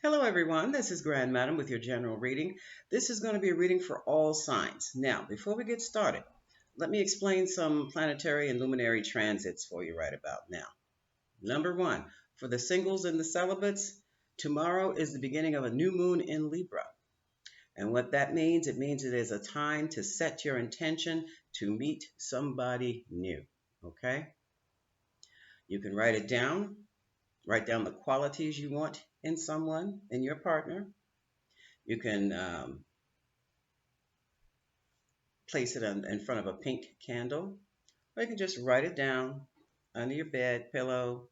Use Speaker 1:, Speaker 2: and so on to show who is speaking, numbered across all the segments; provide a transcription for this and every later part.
Speaker 1: Hello, everyone. This is Grand Madam with your general reading. This is going to be a reading for all signs. Now, before we get started, let me explain some planetary and luminary transits for you right about now. Number one, for the singles and the celibates, tomorrow is the beginning of a new moon in Libra. And what that means, it means it is a time to set your intention to meet somebody new. Okay? You can write down the qualities you want in someone, in your partner. You can place it in front of a pink candle, or you can just write it down under your bed, pillow.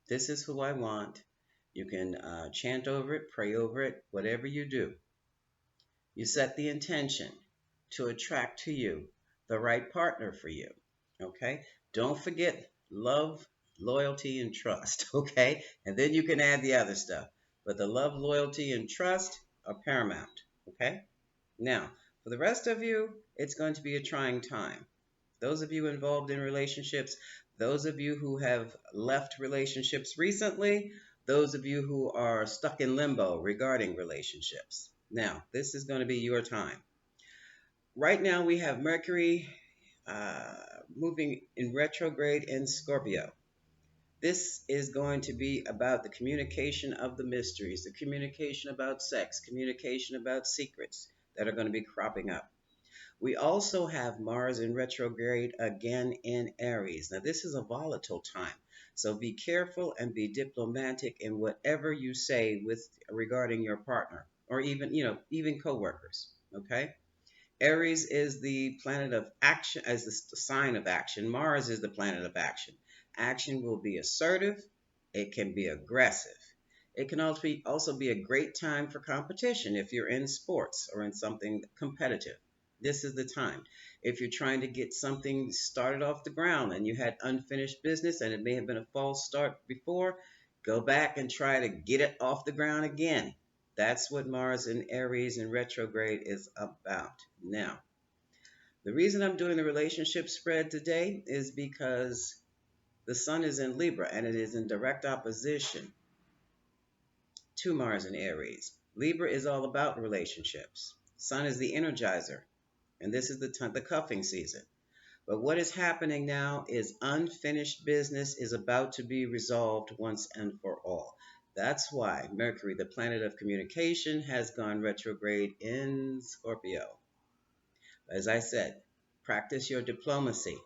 Speaker 1: This is who I want. You can chant over it, pray over it, whatever you do. You set the intention to attract to you the right partner for you. Okay? Don't forget love, loyalty, and trust. Okay? And then you can add the other stuff. But the love, loyalty, and trust are paramount. Okay? Now, for the rest of you, it's going to be a trying time. Those of you involved in relationships, those of you who have left relationships recently, those of you who are stuck in limbo regarding relationships. Now, this is going to be your time. Right now, we have Mercury uh, moving in retrograde in Scorpio. This is going to be about the communication of the mysteries, the communication about sex, communication about secrets that are going to be cropping up. We also have Mars in retrograde again in Aries. Now, this is a volatile time, so be careful and be diplomatic in whatever you say with regarding your partner or even coworkers. Okay? Aries is the planet of action, as the sign of action. Mars is the planet of action. Action will be assertive. It can be aggressive. It can also be a great time for competition if you're in sports or in something competitive. This is the time. If you're trying to get something started off the ground and you had unfinished business and it may have been a false start before, go back and try to get it off the ground again. That's what Mars in Aries in retrograde is about. Now, the reason I'm doing the relationship spread today is because the Sun is in Libra and it is in direct opposition to Mars in Aries. Libra is all about relationships. Sun is the energizer, and this is the cuffing season. But what is happening now is unfinished business is about to be resolved once and for all. That's why Mercury, the planet of communication, has gone retrograde in Scorpio. As I said, practice your diplomacy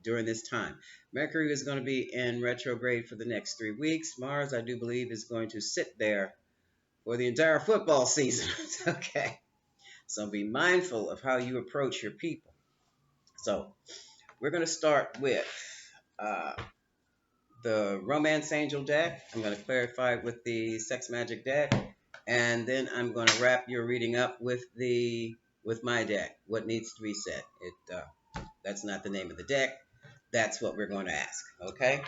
Speaker 1: during this time. Mercury is going to be in retrograde for the next 3 weeks. Mars, I do believe, is going to sit there for the entire football season. Okay. So be mindful of how you approach your people. So we're going to start with uh, the Romance Angel deck. I'm going to clarify with the Sex Magic deck, and then I'm going to wrap your reading up with my deck. What needs to be said? That's not the name of the deck. That's what we're going to ask. Okay.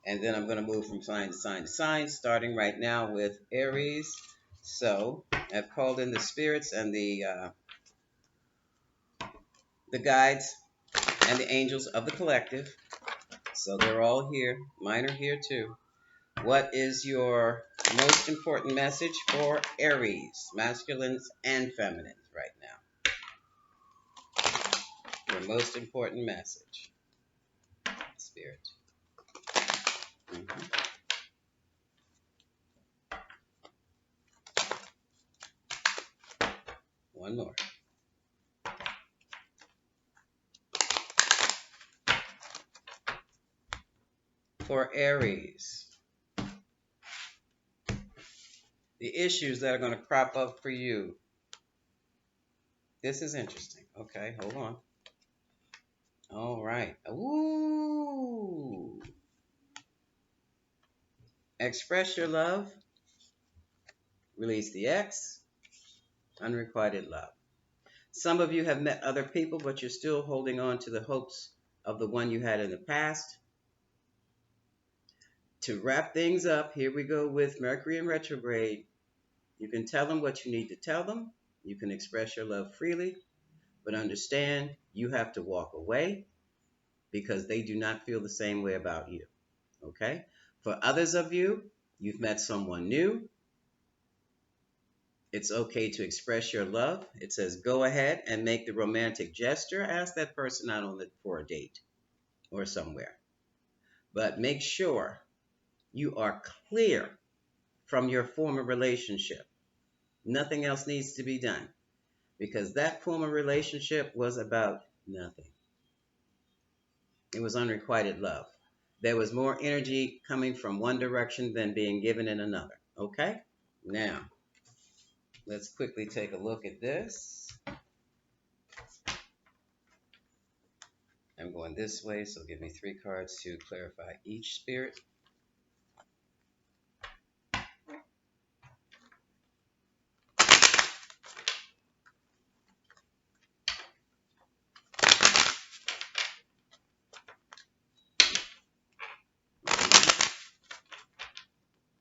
Speaker 1: And then I'm going to move from sign to sign to sign, starting right now with Aries. So I've called in the spirits and the guides and the angels of the collective. So they're all here. Mine are here too. What is your most important message for Aries, masculines and feminines right now? Your most important message, Spirit. Mhm. One more. For Aries, the issues that are going to crop up for you. This is interesting. Okay, hold on. All right. Ooh. Express your love. Release the X. Unrequited love. Some of you have met other people, but you're still holding on to the hopes of the one you had in the past. To wrap things up, here we go with Mercury in retrograde. You can tell them what you need to tell them. You can express your love freely, but understand you have to walk away because they do not feel the same way about you. Okay? For others of you, you've met someone new. It's okay to express your love. It says go ahead and make the romantic gesture. Ask that person out for a date or somewhere. But make sure you are clear from your former relationship. Nothing else needs to be done because that former relationship was about nothing. It was unrequited love. There was more energy coming from one direction than being given in another. Okay? Now, let's quickly take a look at this. I'm going this way, so give me 3 cards to clarify each spirit.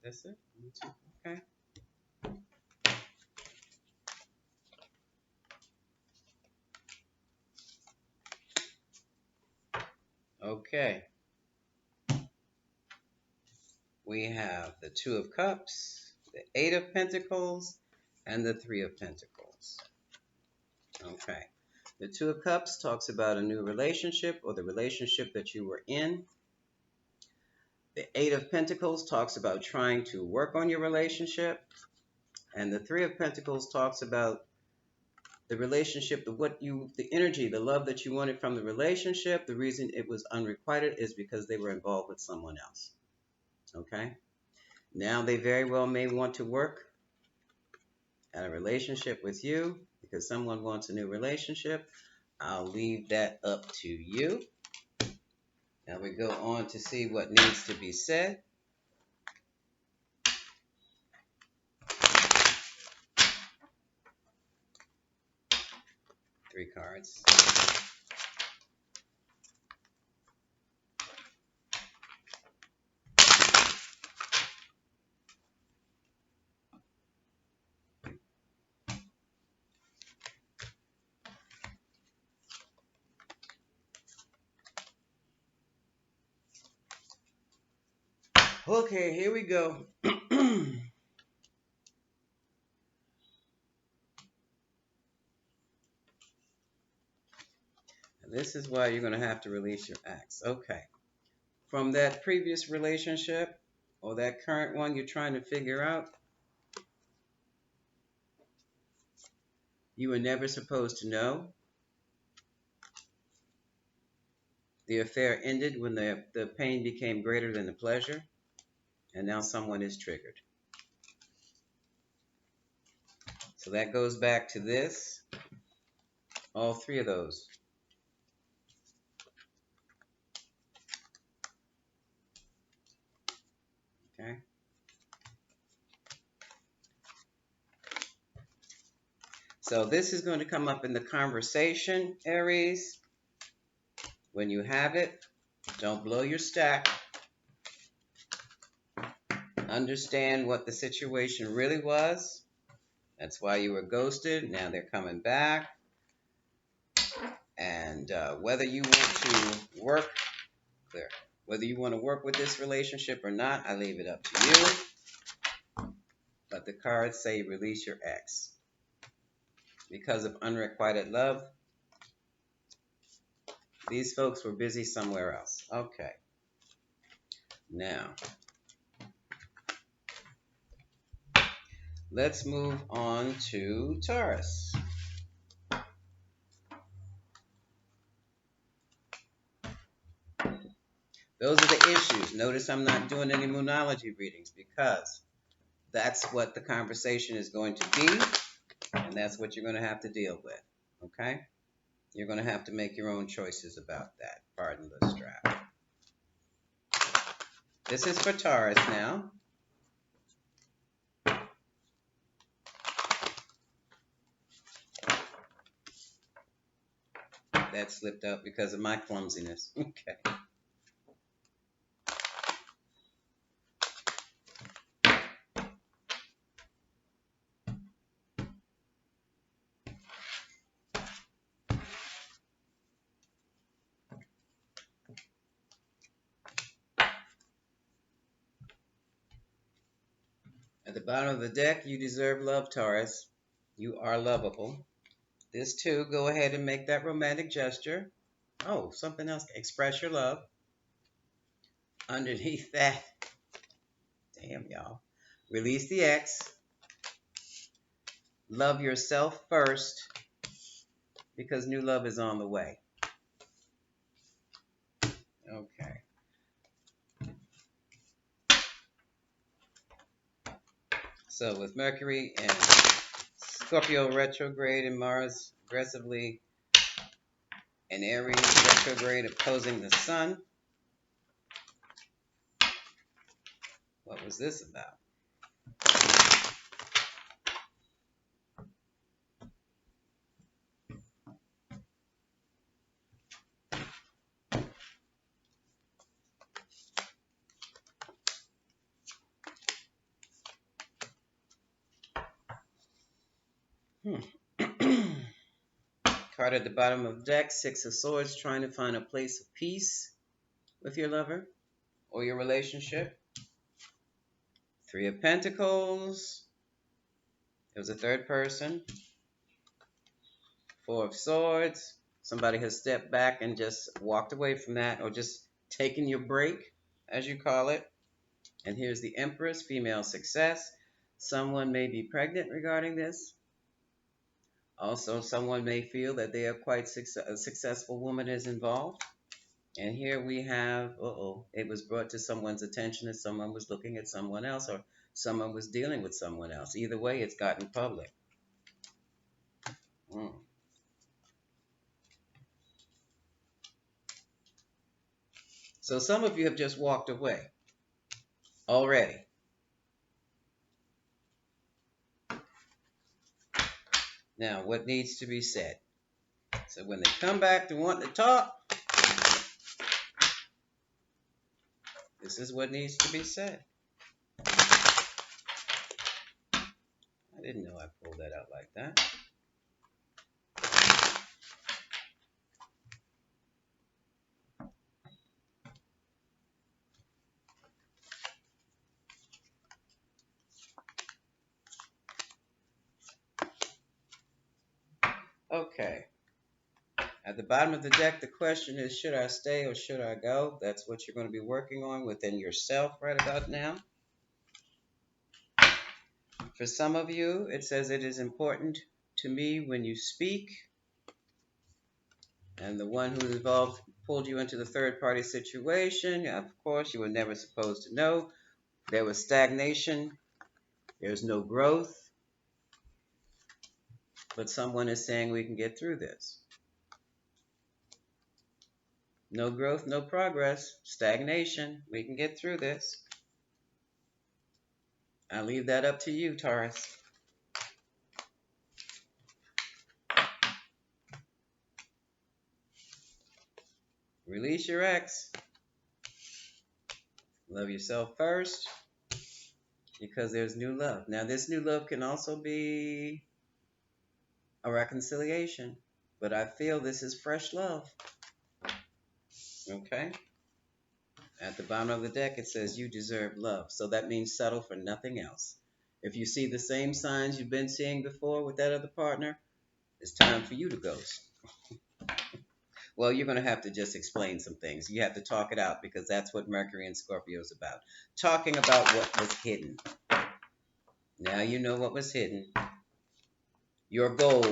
Speaker 1: That's it? Okay. Okay. We have the Two of Cups, the Eight of Pentacles, and the Three of Pentacles. Okay. The Two of Cups talks about a new relationship or the relationship that you were in. The Eight of Pentacles talks about trying to work on your relationship. And the Three of Pentacles talks about the relationship, the energy, the love that you wanted from the relationship. The reason it was unrequited is because they were involved with someone else. Okay? Now they very well may want to work at a relationship with you because someone wants a new relationship. I'll leave that up to you. Now we go on to see what needs to be said. Three cards. Okay, here we go. This is why you're going to have to release your ex. Okay. From that previous relationship or that current one you're trying to figure out, you were never supposed to know. The affair ended when the pain became greater than the pleasure, and now someone is triggered. So that goes back to this. All three of those. Okay. So this is going to come up in the conversation, Aries. When you have it, don't blow your stack. Understand what the situation really was. That's why you were ghosted. Now they're coming back. And whether you want to work, clear. Whether you want to work with this relationship or not, I leave it up to you. But the cards say release your ex. Because of unrequited love, these folks were busy somewhere else. Okay. Now, let's move on to Taurus. Those are the issues. Notice I'm not doing any moonology readings because that's what the conversation is going to be, and that's what you're going to have to deal with. Okay? You're going to have to make your own choices about that. Pardon the strap. This is for Taurus now. That slipped out because of my clumsiness. Okay. At the bottom of the deck, you deserve love, Taurus. You are lovable. This too, go ahead and make that romantic gesture. Oh, something else. Express your love. Underneath that, damn y'all. Release the X. Love yourself first because new love is on the way. Okay. So with Mercury and Scorpio retrograde and Mars aggressively and Aries retrograde opposing the Sun, what was this about? Card at the bottom of the deck, Six of Swords, trying to find a place of peace with your lover or your relationship. Three of Pentacles. It was a third person. Four of Swords. Somebody has stepped back and just walked away from that, or just taken your break, as you call it. And here's the Empress, female success. Someone may be pregnant regarding this. Also, someone may feel that they are quite a successful woman is involved. And here we have, it was brought to someone's attention that someone was looking at someone else, or someone was dealing with someone else. Either way, it's gotten public. Mm. So some of you have just walked away already. Now, what needs to be said? So when they come back to want to talk, this is what needs to be said. I didn't know I pulled that out like that. Okay. At the bottom of the deck, the question is, should I stay or should I go? That's what you're going to be working on within yourself right about now. For some of you, it says it is important to me when you speak. And the one who's involved pulled you into the third party situation. Of course, you were never supposed to know. There was stagnation. There's no growth. But someone is saying we can get through this. No growth, no progress, stagnation. We can get through this. I leave that up to you, Taurus. Release your ex. Love yourself first because there's new love. Now, this new love can also be a reconciliation, but I feel this is fresh love. Okay? At the bottom of the deck, it says you deserve love. So that means settle for nothing else. If you see the same signs you've been seeing before with that other partner, it's time for you to ghost. Well, you're going to have to just explain some things. You have to talk it out because that's what Mercury and Scorpio is about. Talking about what was hidden. Now you know what was hidden. Your goal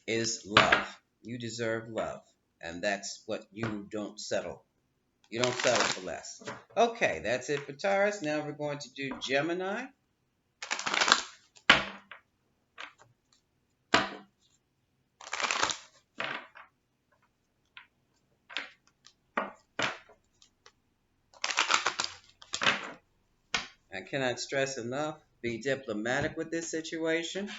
Speaker 1: is love. You deserve love. And that's what you don't settle. You don't settle for less. Okay, that's it for Taurus. Now we're going to do Gemini. I cannot stress enough, be diplomatic with this situation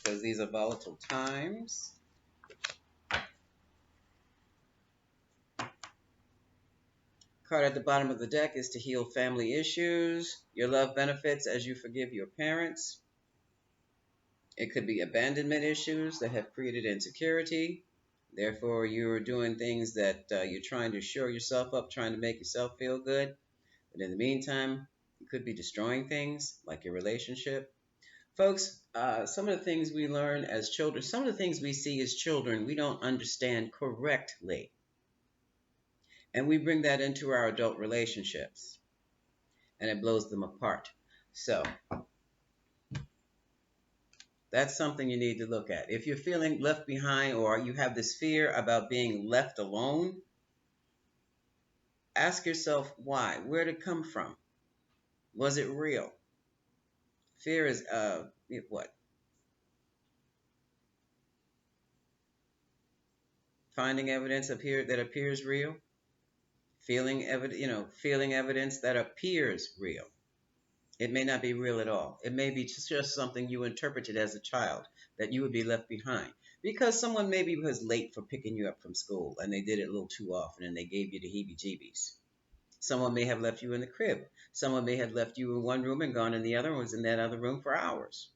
Speaker 1: because these are volatile times. Card at the bottom of the deck is to heal family issues. Your love benefits as you forgive your parents. It could be abandonment issues that have created insecurity. Therefore, you're doing things that you're trying to shore yourself up, trying to make yourself feel good. But in the meantime, could be destroying things like your relationship. Folks, some of the things we learn as children, some of the things we see as children, we don't understand correctly. And we bring that into our adult relationships and it blows them apart. So that's something you need to look at. If you're feeling left behind or you have this fear about being left alone, ask yourself why. Where did it come from? Was it real? Fear is what? Finding evidence that appears real. Feeling evidence, feeling evidence that appears real. It may not be real at all. It may be just something you interpreted as a child that you would be left behind because someone maybe was late for picking you up from school and they did it a little too often and they gave you the heebie-jeebies. Someone may have left you in the crib. Someone may have left you in one room and gone in the other and was in that other room for hours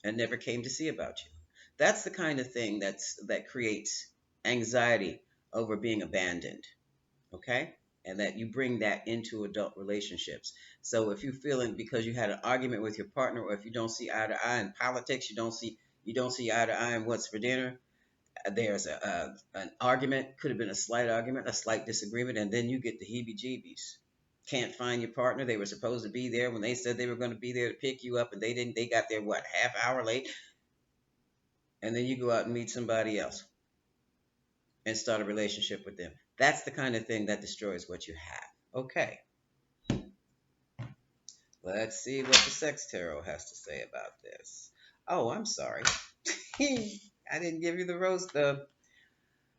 Speaker 1: and never came to see about you. That's the kind of thing that creates anxiety over being abandoned. Okay? And that you bring that into adult relationships. So if you're feeling because you had an argument with your partner, or if you don't see eye to eye in politics, you don't see eye to eye in what's for dinner. There's an argument, could have been a slight argument, a slight disagreement, and then you get the heebie-jeebies. Can't find your partner. They were supposed to be there when they said they were going to be there to pick you up, and they didn't. They got there what, half hour late, and then you go out and meet somebody else and start a relationship with them. That's the kind of thing that destroys what you have. Okay, let's see what the sex tarot has to say about this. Oh, I'm sorry. I didn't give you the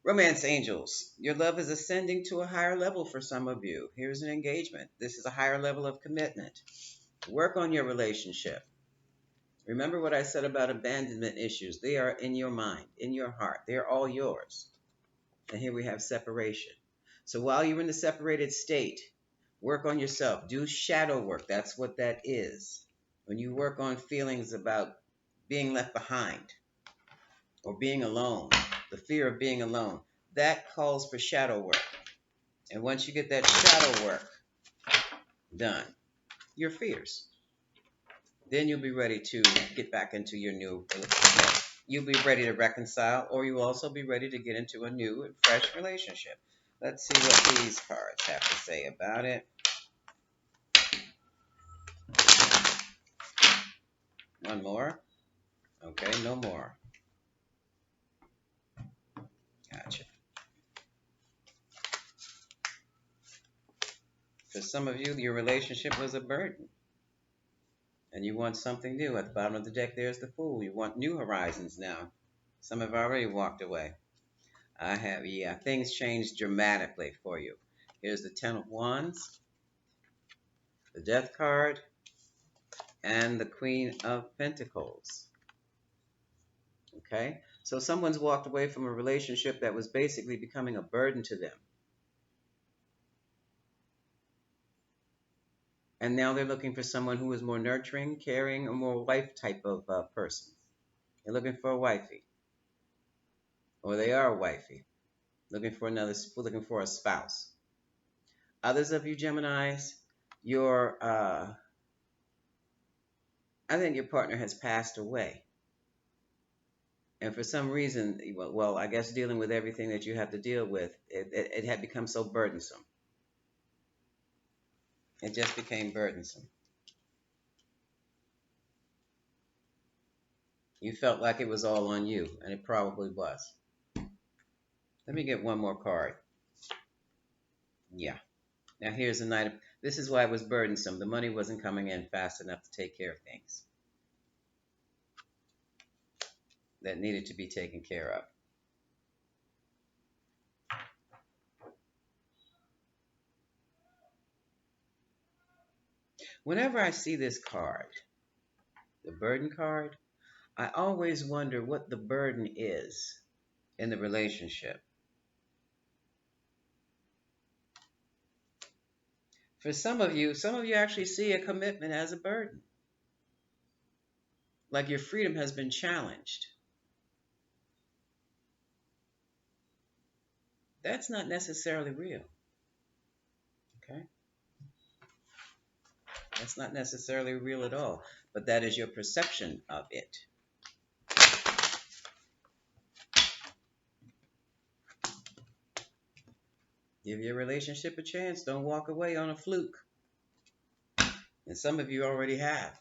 Speaker 1: romance angels. Your love is ascending to a higher level for some of you. Here's an engagement. This is a higher level of commitment. Work on your relationship. Remember what I said about abandonment issues. They are in your mind, in your heart. They're all yours. And here we have separation. So while you're in the separated state, work on yourself. Do shadow work. That's what that is. When you work on feelings about being left behind or being alone, the fear of being alone, that calls for shadow work. And once you get that shadow work done, your fears, then you'll be ready to get back into your new relationship. You'll be ready to reconcile, or you'll also be ready to get into a new and fresh relationship. Let's see what these cards have to say about it. One more. Okay, no more. Gotcha. For some of you, your relationship was a burden. And you want something new. At the bottom of the deck, there's the Fool. You want new horizons now. Some have already walked away. I have, yeah, things changed dramatically for you. Here's the Ten of Wands, the Death card, and the Queen of Pentacles. Okay? So someone's walked away from a relationship that was basically becoming a burden to them. And now they're looking for someone who is more nurturing, caring, or more wife type of person. They're looking for a wifey. Or they are a wifey. Looking for a spouse. Others of you Geminis, I think your partner has passed away. And for some reason, well, I guess dealing with everything that you have to deal with, it had become so burdensome. It just became burdensome. You felt like it was all on you, and it probably was. Let me get one more card. Yeah. Now here's the Knight of... This is why it was burdensome. The money wasn't coming in fast enough to take care of things that needed to be taken care of. Whenever I see this card, the burden card, I always wonder what the burden is in the relationship. For some of you actually see a commitment as a burden. Like your freedom has been challenged. That's not necessarily real. Okay? That's not necessarily real at all, but that is your perception of it. Give your relationship a chance. Don't walk away on a fluke. And some of you already have.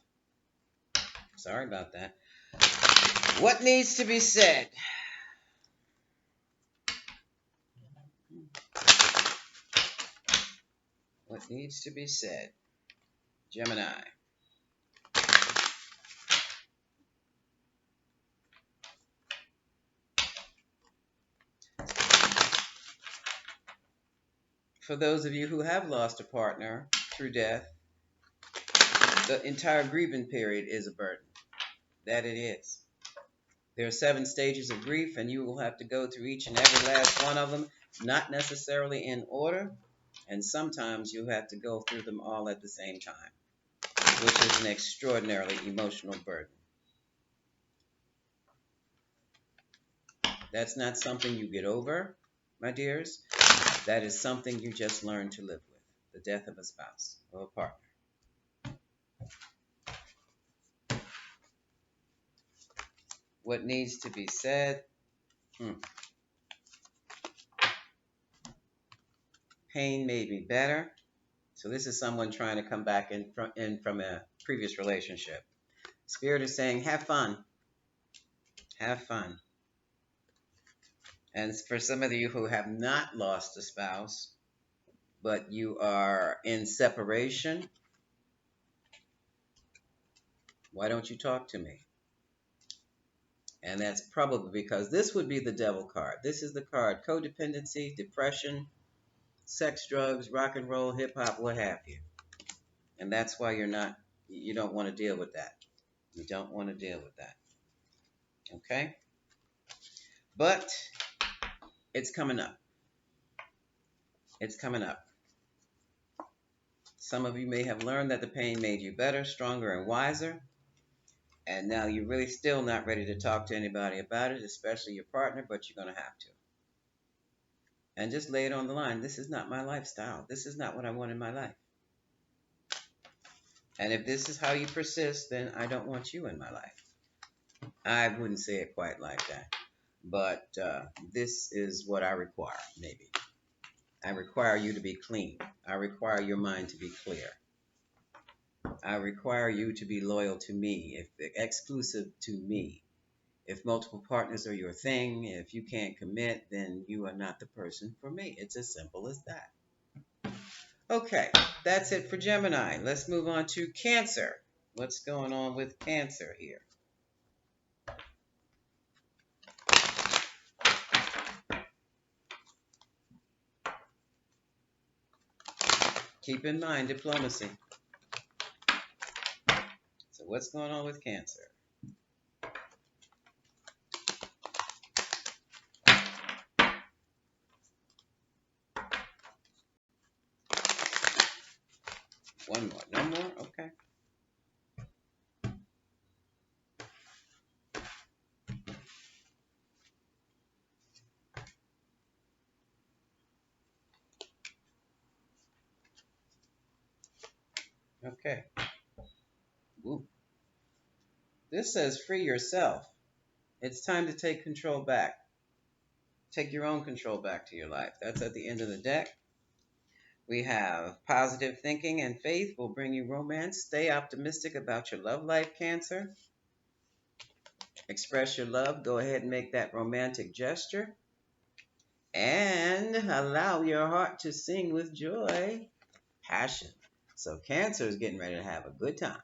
Speaker 1: Sorry about that. What needs to be said? What needs to be said? Gemini. For those of you who have lost a partner through death, the entire grieving period is a burden. That it is. There are 7 stages of grief, and you will have to go through each and every last one of them, not necessarily in order, and sometimes you have to go through them all at the same time, which is an extraordinarily emotional burden. That's not something you get over, my dears. That is something you just learn to live with, the death of a spouse or a partner. What needs to be said? Pain made me better. So this is someone trying to come back in from a previous relationship. Spirit is saying, have fun. Have fun. And for some of you who have not lost a spouse, but you are in separation, why don't you talk to me? And that's probably because this would be the devil card. This is the card: codependency, depression, sex, drugs, rock and roll, hip hop, what have you. And that's why you don't want to deal with that. You don't want to deal with that. Okay? But it's coming up. It's coming up. Some of you may have learned that the pain made you better, stronger, and wiser. And now you're really still not ready to talk to anybody about it, especially your partner, but you're going to have to. And just lay it on the line. This is not my lifestyle. This is not what I want in my life. And if this is how you persist, then I don't want you in my life. I wouldn't say it quite like that. But this is what I require, maybe. I require you to be clean. I require your mind to be clear. I require you to be loyal to me, exclusive to me. If multiple partners are your thing, if you can't commit, then you are not the person for me. It's as simple as that. Okay, that's it for Gemini. Let's move on to Cancer. What's going on with Cancer here? Keep in mind diplomacy. So what's going on with Cancer? One more. No more? Okay. Okay. Ooh. This says free yourself. It's time to take control back. Take your own control back to your life. That's at the end of the deck. We have positive thinking and faith will bring you romance. Stay optimistic about your love life, Cancer. Express your love. Go ahead and make that romantic gesture. And allow your heart to sing with joy, passion. So Cancer is getting ready to have a good time.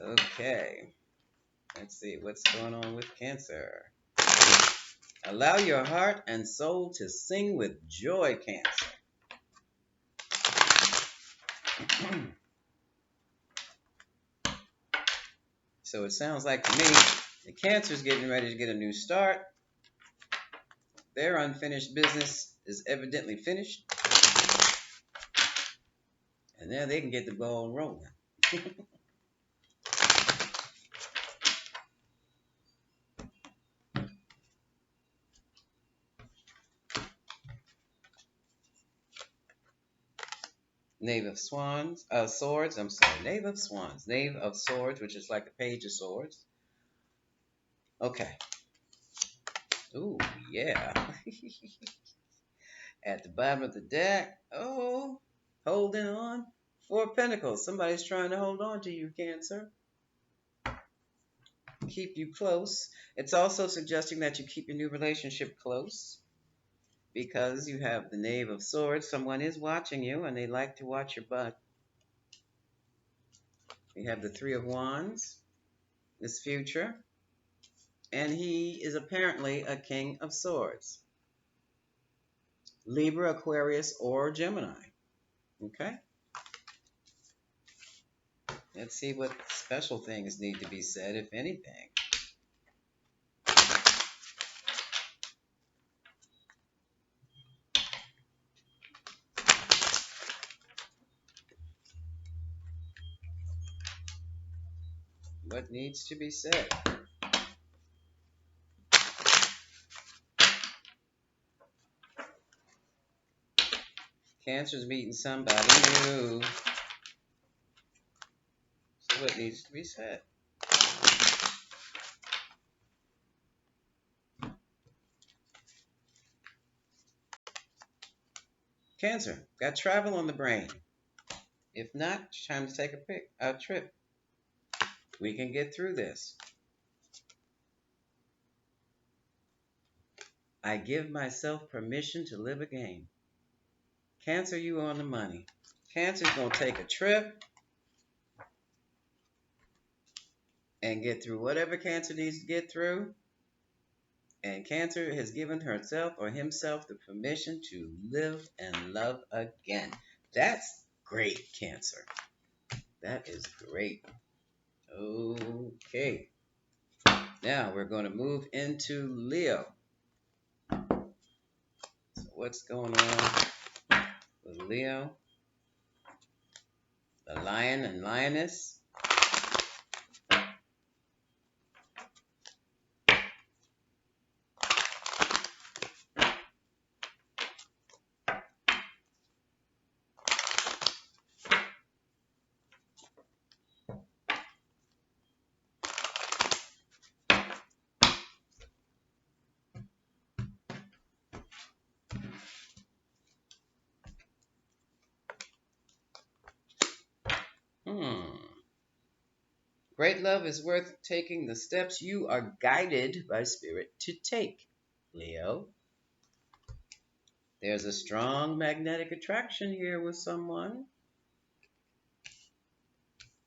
Speaker 1: Okay. Let's see what's going on with Cancer. Allow your heart and soul to sing with joy, Cancer. So it sounds like to me the Cancer is getting ready to get a new start. Their unfinished business is evidently finished. And now they can get the ball rolling. Knave of Swans, Swords. I'm sorry, Knave of Swans, Knave of Swords, which is like the Page of Swords. Okay. Ooh, yeah. At the bottom of the deck, oh, holding on. Four of Pentacles. Somebody's trying to hold on to you, Cancer. Keep you close. It's also suggesting that you keep your new relationship close because you have the Knave of Swords. Someone is watching you and they like to watch your butt. We have the Three of Wands, this future, and he is apparently a King of Swords. Libra, Aquarius, or Gemini. Okay? Let's see what special things need to be said, if anything. What needs to be said? Cancer's meeting somebody new. So what needs to be said? Cancer, got travel on the brain. If not, it's time to take a trip. We can get through this. I give myself permission to live again. Cancer, you on the money. Cancer's going to take a trip and get through whatever Cancer needs to get through. And Cancer has given herself or himself the permission to live and love again. That's great, Cancer. That is great. Okay. Now we're going to move into Leo. So what's going on with Leo? The lion and lioness. Great love is worth taking the steps you are guided by spirit to take, Leo. There's a strong magnetic attraction here with someone.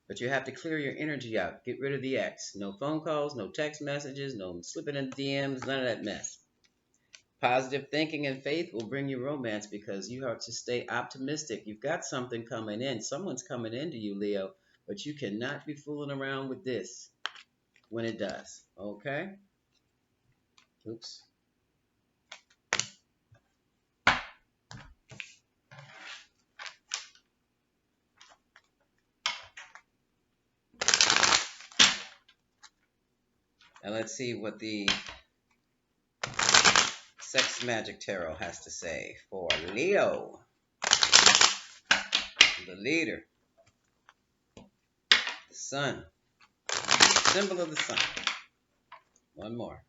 Speaker 1: But you have to clear your energy out. Get rid of the X. No phone calls, no text messages, no slipping in DMs, none of that mess. Positive thinking and faith will bring you romance because you have to stay optimistic. You've got something coming in. Someone's coming into you, Leo, but you cannot be fooling around with this when it does. Okay? Oops. Now let's see what the Sex Magic Tarot has to say for Leo, the leader, the sun, symbol of the sun. One more.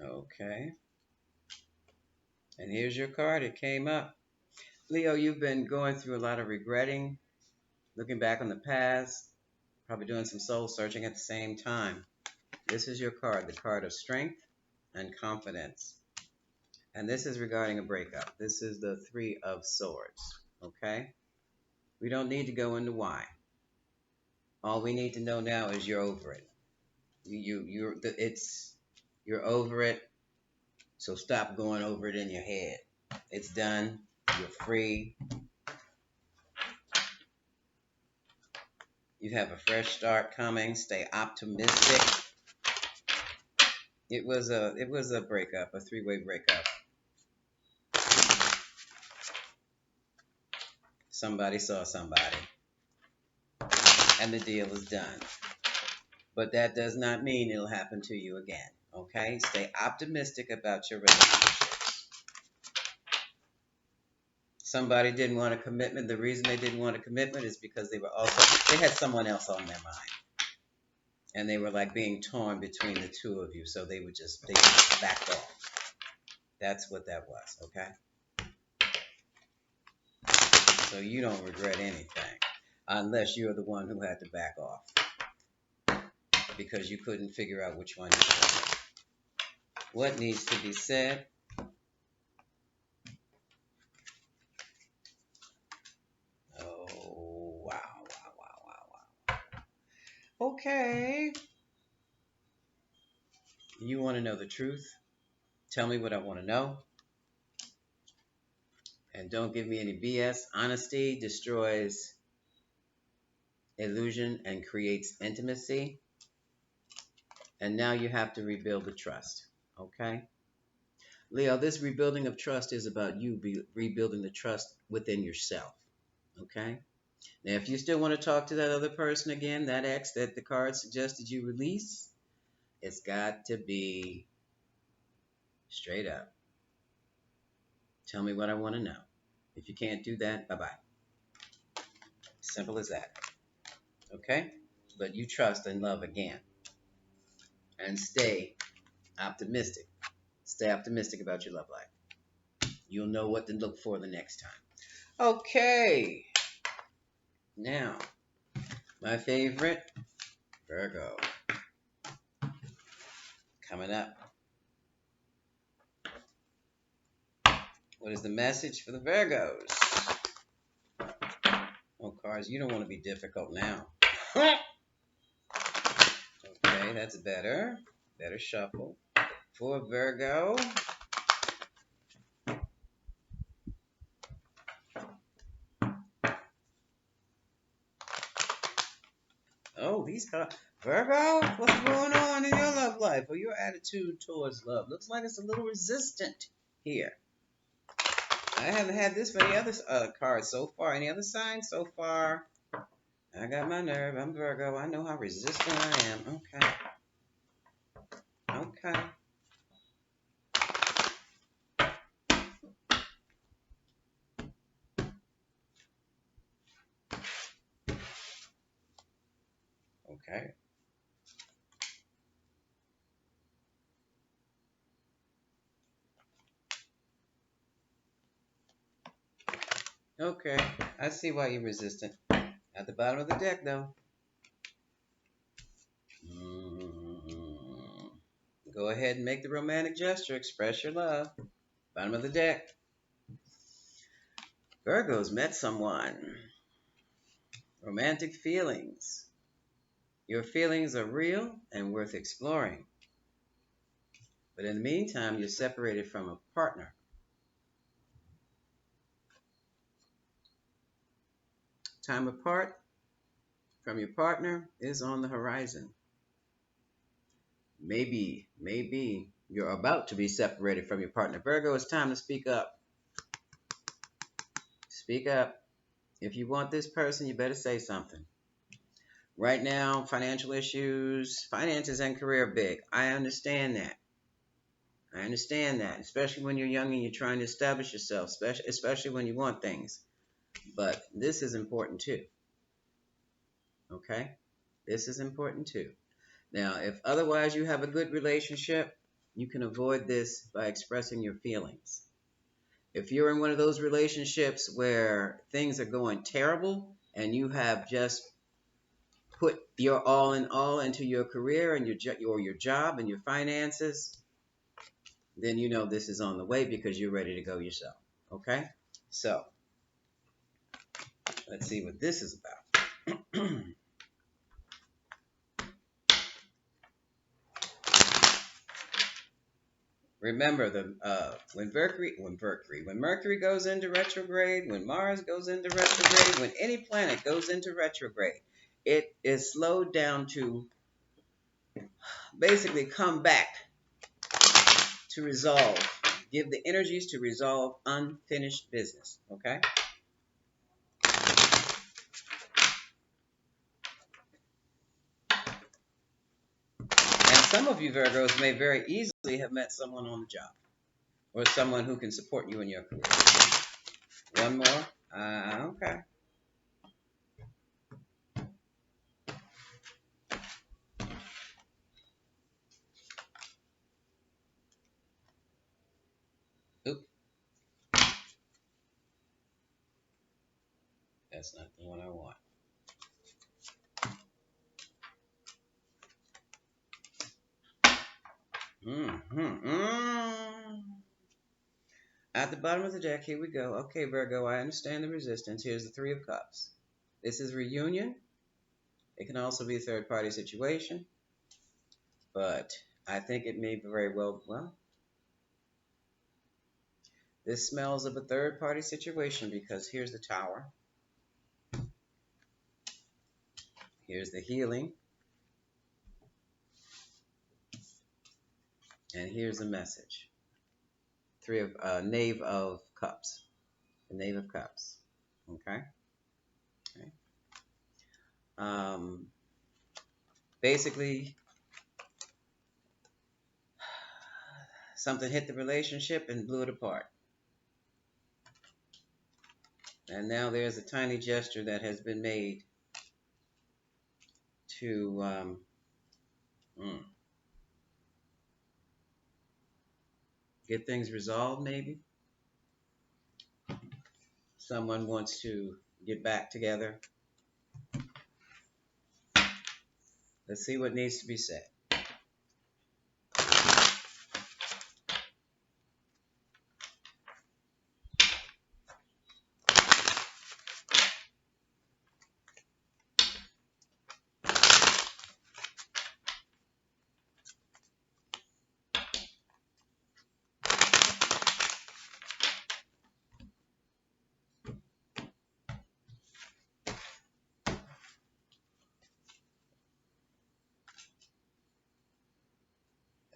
Speaker 1: Okay. And here's your card. It came up. Leo, you've been going through a lot of regretting, looking back on the past, probably doing some soul searching at the same time. This is your card, the card of strength and confidence. And this is regarding a breakup. This is the Three of Swords. Okay? We don't need to go into why. All we need to know now is you're over it. You're over it. So stop going over it in your head. It's done. You're free. You have a fresh start coming. Stay optimistic. It was a breakup, a three-way breakup. Somebody saw somebody, and the deal is done. But that does not mean it'll happen to you again. Okay? Stay optimistic about your relationships. Somebody didn't want a commitment. The reason they didn't want a commitment is because they had someone else on their mind. And they were like being torn between the two of you. So they just backed off. That's what that was, okay? So you don't regret anything unless you're the one who had to back off because you couldn't figure out which one you wanted. What needs to be said? Oh, wow, wow, wow, wow, wow. Okay. You want to know the truth? Tell me what I want to know. And don't give me any BS. Honesty destroys illusion and creates intimacy. And now you have to rebuild the trust. Okay? Leo, this rebuilding of trust is about you rebuilding the trust within yourself. Okay? Now, if you still want to talk to that other person again, that ex that the card suggested you release, it's got to be straight up. Tell me what I want to know. If you can't do that, bye-bye. Simple as that. Okay? But you trust and love again. And stay optimistic. Stay optimistic about your love life. You'll know what to look for the next time. Okay. Now, my favorite, Virgo. Coming up. What is the message for the Virgos? Oh, cards, you don't want to be difficult now. Okay, that's better. Better shuffle. For Virgo. Oh, these cards. Virgo, what's going on in your love life or your attitude towards love? Looks like it's a little resistant here. I haven't had this many other cards so far. Any other signs so far? I got my nerve. I'm Virgo. I know how resistant I am. Okay. Okay. Okay. Okay. I see why you're resistant. At the bottom of the deck, though. Go ahead and make the romantic gesture. Express your love. Bottom of the deck. Virgo's met someone. Romantic feelings. Your feelings are real and worth exploring. But in the meantime, you're separated from a partner. Time apart from your partner is on the horizon. Maybe you're about to be separated from your partner. Virgo, it's time to speak up. Speak up. If you want this person, you better say something. Right now, financial issues, finances and career are big. I understand that. Especially when you're young and you're trying to establish yourself, especially when you want things. But this is important too. Okay? This is important too. Now, if otherwise you have a good relationship, you can avoid this by expressing your feelings. If you're in one of those relationships where things are going terrible and you have just put your all in all into your career and your job and your finances, then you know this is on the way because you're ready to go yourself. Okay? So, let's see what this is about. Remember when Mercury goes into retrograde, when Mars goes into retrograde, when any planet goes into retrograde, it is slowed down to basically come back to resolve, give the energies to resolve unfinished business. Okay. And some of you Virgos may very easily have met someone on the job or someone who can support you in your career. One more. Okay. Oop, that's not the one I want. At the bottom of the deck, here we go. Okay, Virgo, I understand the resistance. Here's the Three of Cups. This is reunion. It can also be a third party situation, but I think it may very well, this smells of a third party situation because here's the Tower. Here's the healing. And here's the message. Knave of Cups. The Knave of Cups. Okay. Okay. Basically, something hit the relationship and blew it apart. And now there's a tiny gesture that has been made to get things resolved, maybe. Someone wants to get back together. Let's see what needs to be said.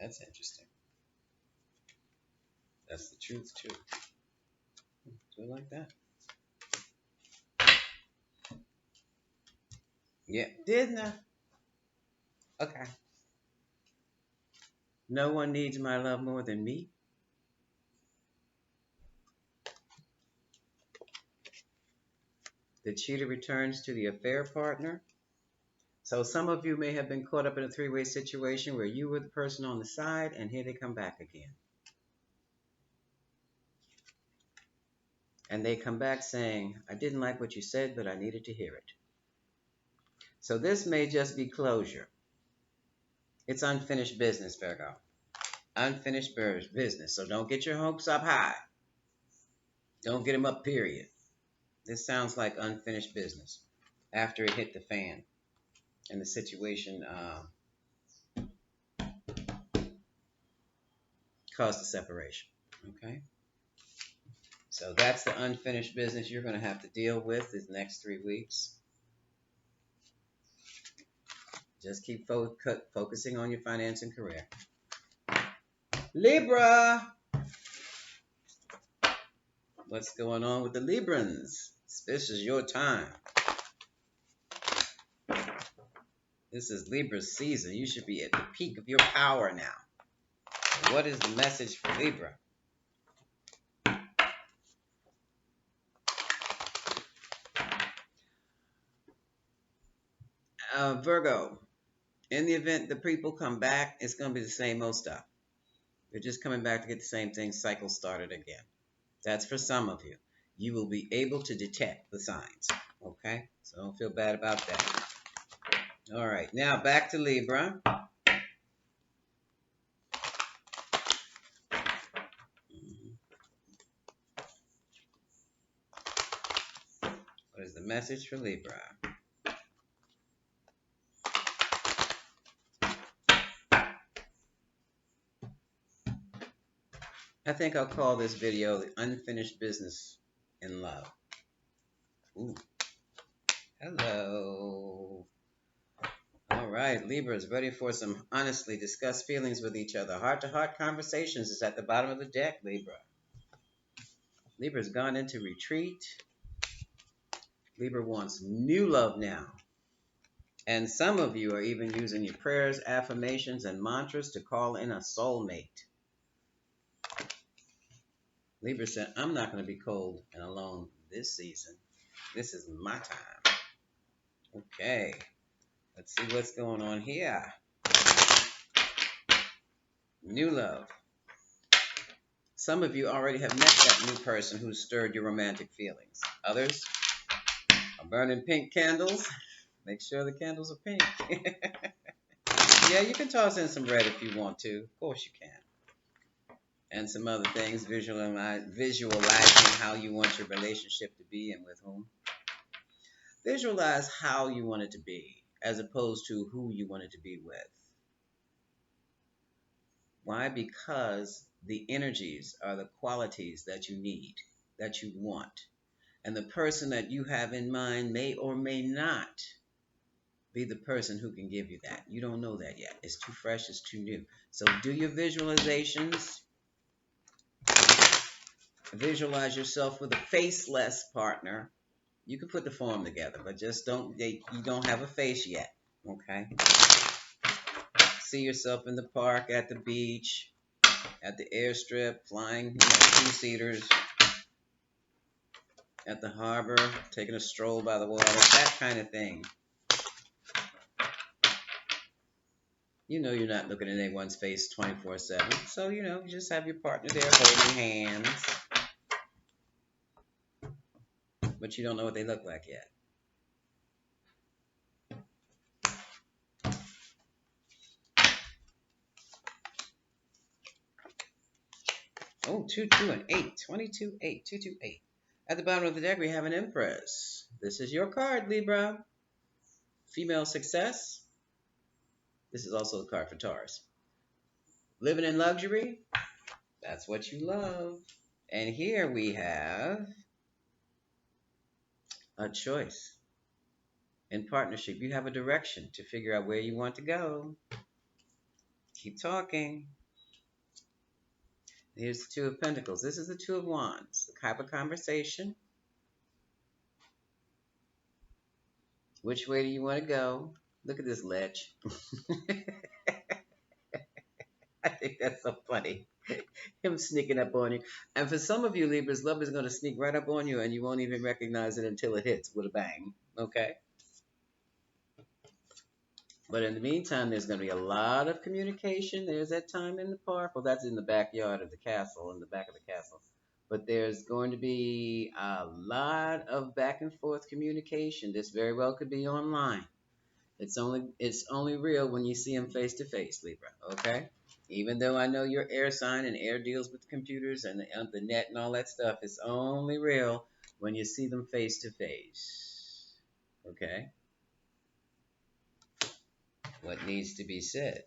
Speaker 1: That's interesting. That's the truth, too. Do it like that. Yeah, didn't I? Okay. No one needs my love more than me. The cheater returns to the affair partner. So some of you may have been caught up in a three-way situation where you were the person on the side, and here they come back again. And they come back saying, I didn't like what you said, but I needed to hear it. So this may just be closure. It's unfinished business, Virgo. Unfinished business. So don't get your hopes up high. Don't get them up, period. This sounds like unfinished business after it hit the fan and the situation caused the separation. Okay? So that's the unfinished business you're going to have to deal with these next 3 weeks. Just keep focusing on your finance and career. Libra! What's going on with the Librans? This is your time. This is Libra's season. You should be at the peak of your power now. What is the message for Libra? Virgo, in the event the people come back, it's going to be the same old stuff. They're just coming back to get the same thing, cycle started again. That's for some of you. You will be able to detect the signs. Okay? So don't feel bad about that. All right. Now back to Libra. What is the message for Libra? I think I'll call this video the unfinished business in love. Ooh, hello. All right, Libras, ready for some honestly discussed feelings with each other. Heart to heart conversations is at the bottom of the deck, Libra. Libra's gone into retreat. Libra wants new love now. And some of you are even using your prayers, affirmations, and mantras to call in a soulmate. Libra said, I'm not going to be cold and alone this season. This is my time. Okay, let's see what's going on here. New love. Some of you already have met that new person who stirred your romantic feelings. Others are burning pink candles. Make sure the candles are pink. Yeah, you can toss in some red if you want to. Of course you can. And some other things, visualizing how you want your relationship to be and with whom. Visualize how you want it to be as opposed to who you want it to be with. Why? Because the energies are the qualities that you need, that you want. And the person that you have in mind may or may not be the person who can give you that. You don't know that yet. It's too fresh, it's too new. So do your visualizations. Visualize yourself with a faceless partner. You can put the form together, but just you don't have a face yet. Okay? See yourself in the park, at the beach, at the airstrip, flying two-seaters, at the harbor, taking a stroll by the water, that kind of thing. You know you're not looking at anyone's face 24/7. So, you just have your partner there holding hands. But you don't know what they look like yet. Oh, 2, 2, and 8. 22, 8, 2, 2, 8. At the bottom of the deck, we have an Empress. This is your card, Libra. Female success. This is also the card for Taurus. Living in luxury. That's what you love. And here we have a choice. In partnership, you have a direction to figure out where you want to go. Keep talking. Here's the Two of Pentacles. This is the Two of Wands. The type of conversation. Which way do you want to go? Look at this lech. I think that's so funny. Him sneaking up on you. And for some of you Libras, love is going to sneak right up on you and you won't even recognize it until it hits with a bang. Okay? But in the meantime, there's going to be a lot of communication. There's that time in the park. Well, that's in the backyard of the castle, in the back of the castle. But there's going to be a lot of back and forth communication. This very well could be online. It's only real when you see them face to face, Libra. Okay? Even though I know you're air sign and air deals with computers and the net and all that stuff, it's only real when you see them face to face. Okay? What needs to be said?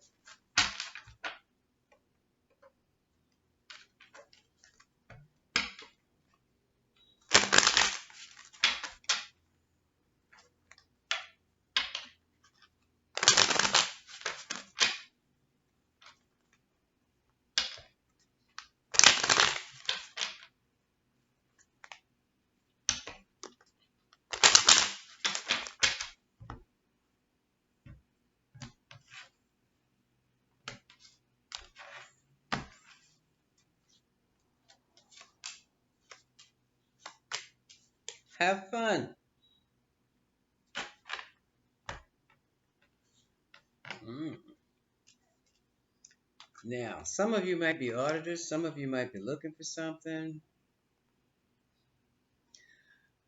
Speaker 1: Have fun. Mm. Now, some of you might be auditors. Some of you might be looking for something.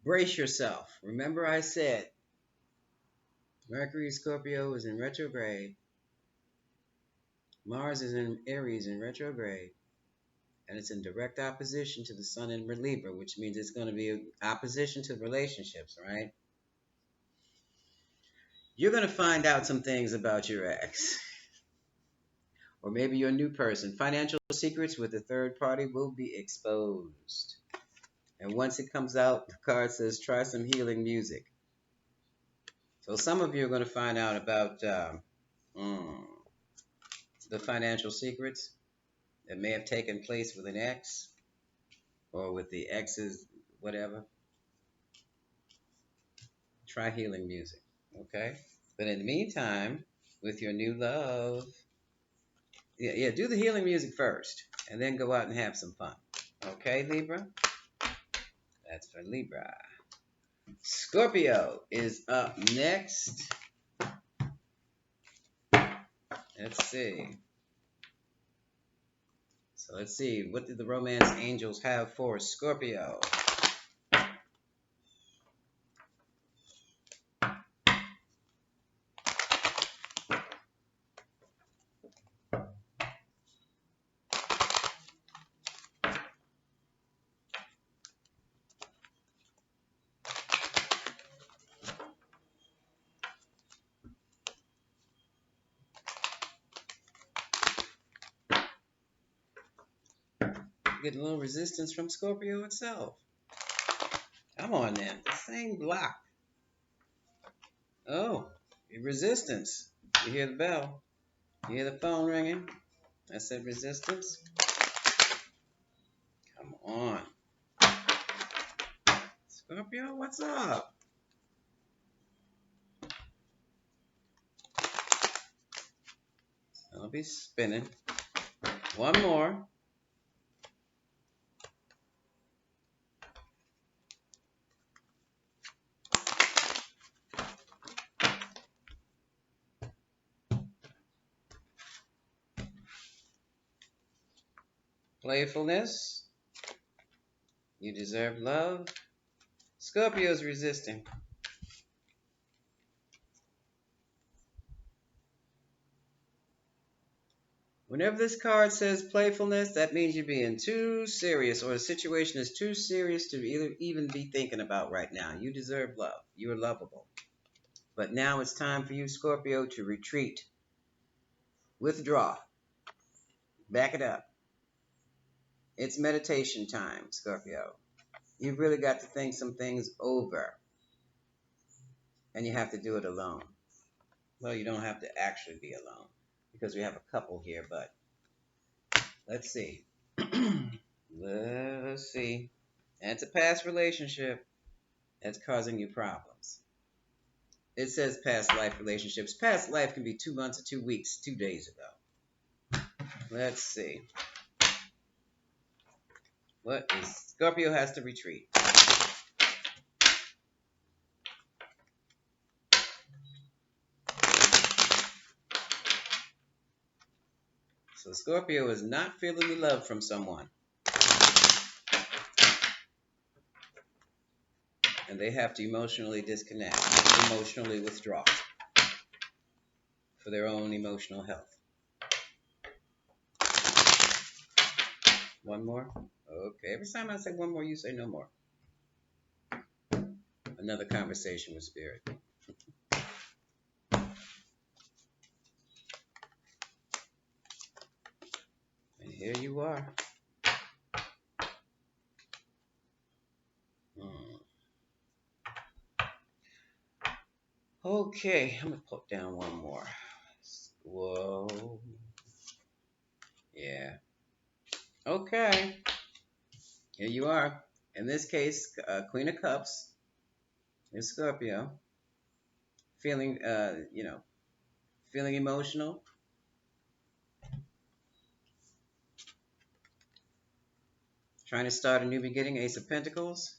Speaker 1: Brace yourself. Remember I said Mercury Scorpio is in retrograde. Mars is in Aries in retrograde. And it's in direct opposition to the Sun in Libra, which means it's going to be opposition to relationships, right? You're going to find out some things about your ex. Or maybe your new person. Financial secrets with the third party will be exposed. And once it comes out, the card says try some healing music. So some of you are going to find out about the financial secrets that may have taken place with an ex or with the ex's whatever. Try healing music, okay? But in the meantime, with your new love, yeah, do the healing music first, and then go out and have some fun. Okay, Libra? That's for Libra. Scorpio is up next. Let's see. So let's see. What did the romance angels have for Scorpio? Getting a little resistance from Scorpio itself. Come on then. The same block. Oh, resistance. You hear the bell. You hear the phone ringing. I said resistance. Come on. Scorpio, what's up? I'll be spinning. One more. Playfulness. You deserve love. Scorpio's resisting. Whenever this card says playfulness, that means you're being too serious, or the situation is too serious to even be thinking about right now. You deserve love. You are lovable. But now it's time for you, Scorpio, to retreat. Withdraw. Back it up. It's meditation time, Scorpio. You've really got to think some things over. And you have to do it alone. Well, you don't have to actually be alone, because we have a couple here, but let's see. Let's see. And it's a past relationship that's causing you problems. It says past life relationships. Past life can be 2 months or 2 weeks, 2 days ago. Let's see. What is Scorpio has to retreat? So Scorpio is not feeling the love from someone. And they have to emotionally disconnect, emotionally withdraw for their own emotional health. One more? Okay. Every time I say one more, you say no more. Another conversation with Spirit. And here you are. Okay, I'm going to put down one more. Whoa. Yeah. Okay. Here you are. In this case, Queen of Cups is Scorpio. Feeling, feeling emotional. Trying to start a new beginning, Ace of Pentacles.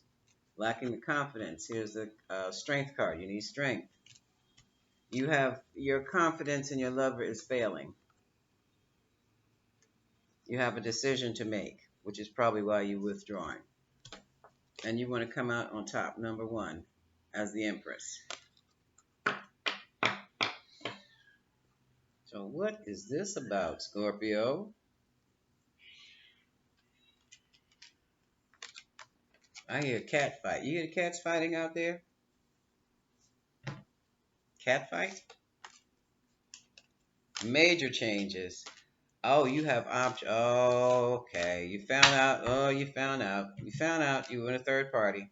Speaker 1: Lacking the confidence. Here's the Strength card. You need strength. You have your confidence in your lover is failing. You have a decision to make, which is probably why you're withdrawing. And you want to come out on top, number one, as the Empress. So what is this about, Scorpio? I hear cat fight. You hear the cats fighting out there? Cat fight? Major changes. Oh, you have option. Oh, okay. You found out. Oh, you found out. You found out you were in a third party,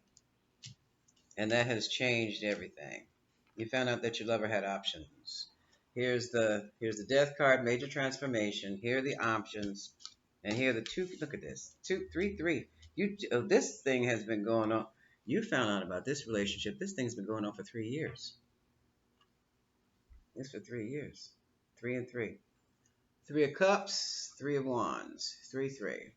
Speaker 1: and that has changed everything. You found out that your lover had options. Here's the death card, major transformation. Here are the options, and here are the two. Look at this, two, three, three. This thing has been going on. You found out about this relationship. This thing's been going on for 3 years. It's for 3 years. Three and three. Three of Cups, Three of Wands, 3-3.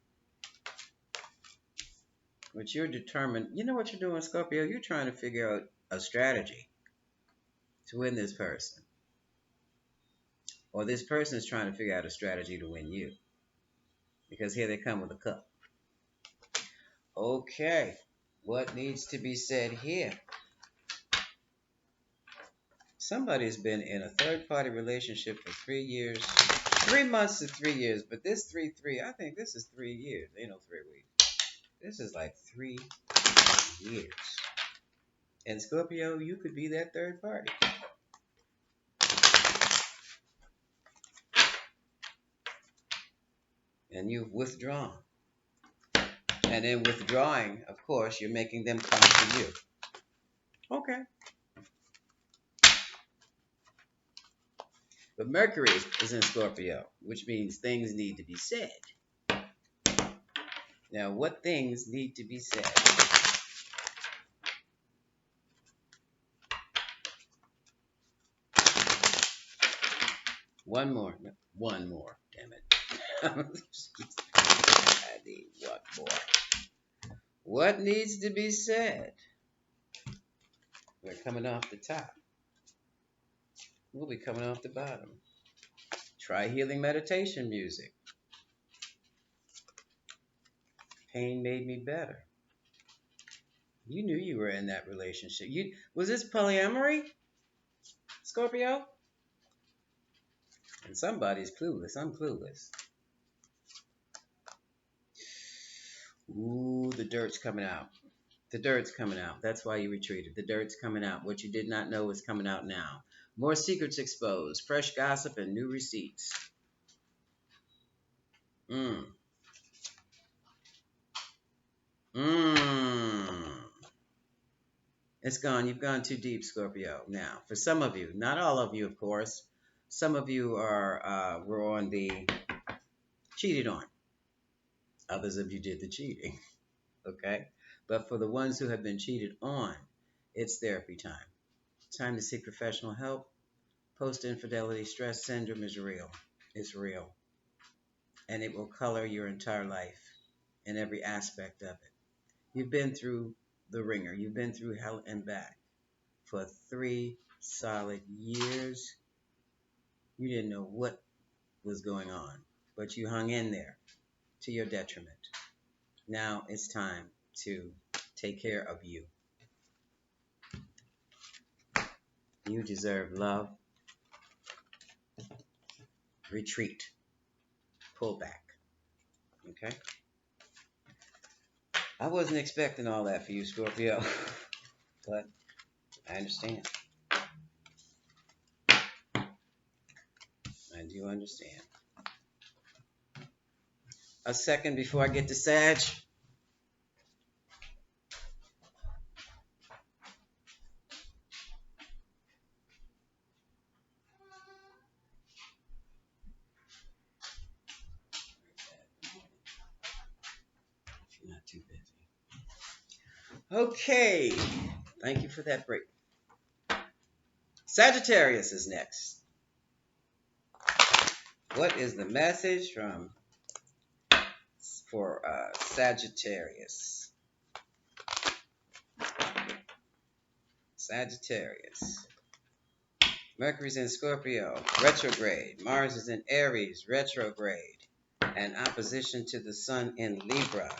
Speaker 1: But you're determined. You know what you're doing, Scorpio? You're trying to figure out a strategy to win this person. Or this person is trying to figure out a strategy to win you. Because here they come with a cup. Okay. What needs to be said here? Somebody's been in a third party relationship for 3 years. 3 months to 3 years. But this 3-3, I think this is 3 years. Ain't no 3 weeks. This is like 3 years. And Scorpio, you could be that third party. And you've withdrawn. And in withdrawing, of course, you're making them come to you. Okay. But Mercury is in Scorpio, which means things need to be said. Now, what things need to be said? One more. No, one more. Damn it. I need one more. What needs to be said? We're coming off the top. We'll be coming off the bottom. Try healing meditation music. Pain made me better. You knew you were in that relationship. Was this polyamory, Scorpio? And somebody's clueless. I'm clueless. Ooh, the dirt's coming out. The dirt's coming out. That's why you retreated. The dirt's coming out. What you did not know is coming out now. More secrets exposed. Fresh gossip and new receipts. Mmm. Mmm. It's gone. You've gone too deep, Scorpio. Now, for some of you, not all of you, of course. Some of you were on the cheated on. Others of you did the cheating. Okay? But for the ones who have been cheated on, it's therapy time. Time to seek professional help. Post-infidelity stress syndrome is real. It's real. And it will color your entire life in every aspect of it. You've been through the ringer. You've been through hell and back for 3 solid years. You didn't know what was going on, but you hung in there to your detriment. Now it's time to take care of you. You deserve love. Retreat. Pull back. Okay? I wasn't expecting all that for you, Scorpio, but I understand. I do understand. A second before I get to Sag. If you're not too busy. Okay. Thank you for that break. Sagittarius is next. What is the message for Sagittarius? Sagittarius. Mercury's in Scorpio, retrograde. Mars is in Aries, retrograde. And opposition to the Sun in Libra.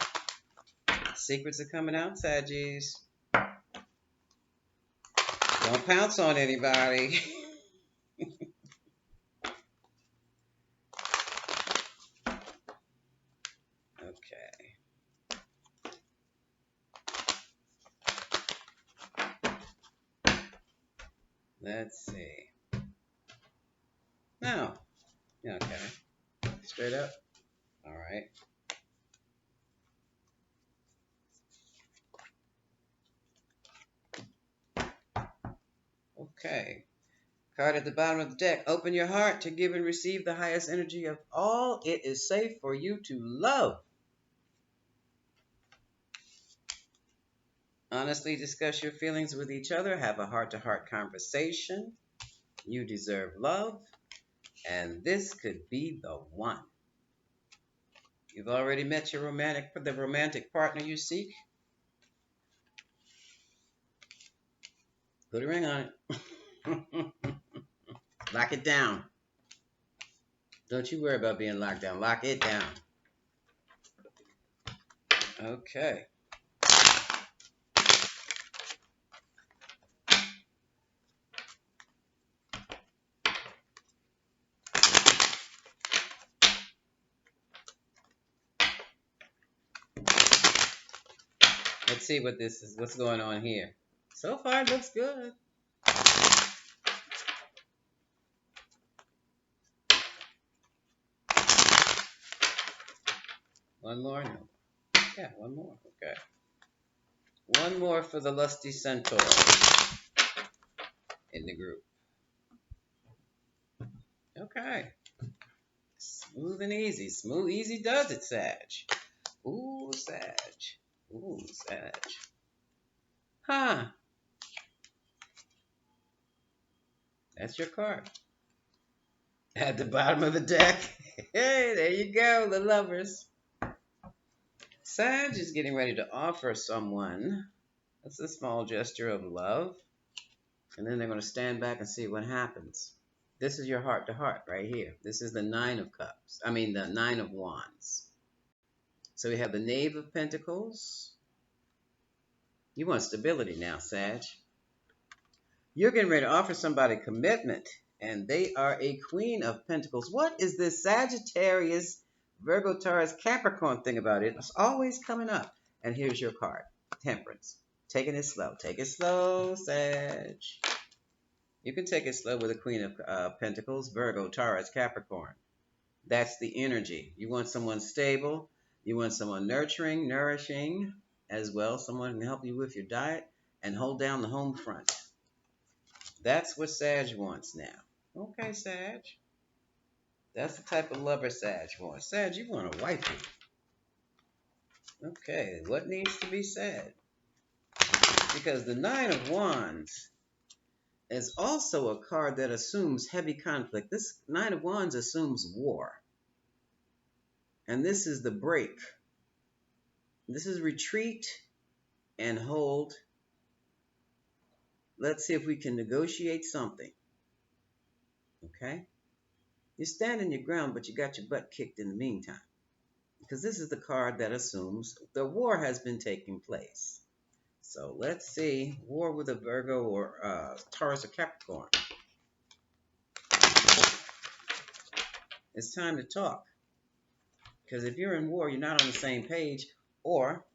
Speaker 1: Secrets are coming out, Saggies. Don't pounce on anybody. Okay. Let's see. Now, okay. Straight up. All right. Okay. Card at the bottom of the deck. Open your heart to give and receive the highest energy of all. It is safe for you to love. Honestly discuss your feelings with each other. Have a heart-to-heart conversation. You deserve love, and this could be the one. You've already met the romantic partner you seek. Put a ring on it. Lock it down. Don't you worry about being locked down. Lock it down. Okay. Let's see what this is. What's going on here? So far, it looks good. One more? No. Yeah, one more. Okay. One more for the lusty centaur in the group. Okay. Smooth and easy. Smooth, easy does it, Sag. Ooh, Sag. Ooh, Sag. Huh. That's your card. At the bottom of the deck. Hey, there you go, the lovers. Sag is getting ready to offer someone. That's a small gesture of love. And then they're going to stand back and see what happens. This is your heart to heart right here. This is the Nine of Cups. I mean, the Nine of Wands. So we have the Knave of Pentacles. You want stability now, Sag. You're getting ready to offer somebody commitment, and they are a Queen of Pentacles. What is this Sagittarius, Virgo, Taurus, Capricorn thing about it? It's always coming up. And here's your card, Temperance. Taking it slow. Take it slow, Sag. You can take it slow with a Queen of Pentacles, Virgo, Taurus, Capricorn. That's the energy. You want someone stable. You want someone nurturing, nourishing as well. Someone who can help you with your diet and hold down the home front. That's what Sag wants now. Okay, Sag. That's the type of lover Sag wants. Sag, you want a wifey. Okay, what needs to be said? Because the Nine of Wands is also a card that assumes heavy conflict. This Nine of Wands assumes war. And this is the break. This is retreat and hold. Let's see if we can negotiate something. Okay? You're standing your ground, but you got your butt kicked in the meantime. Because this is the card that assumes the war has been taking place. So let's see. War with a Virgo or Taurus or Capricorn. It's time to talk. Because if you're in war, you're not on the same page. Or,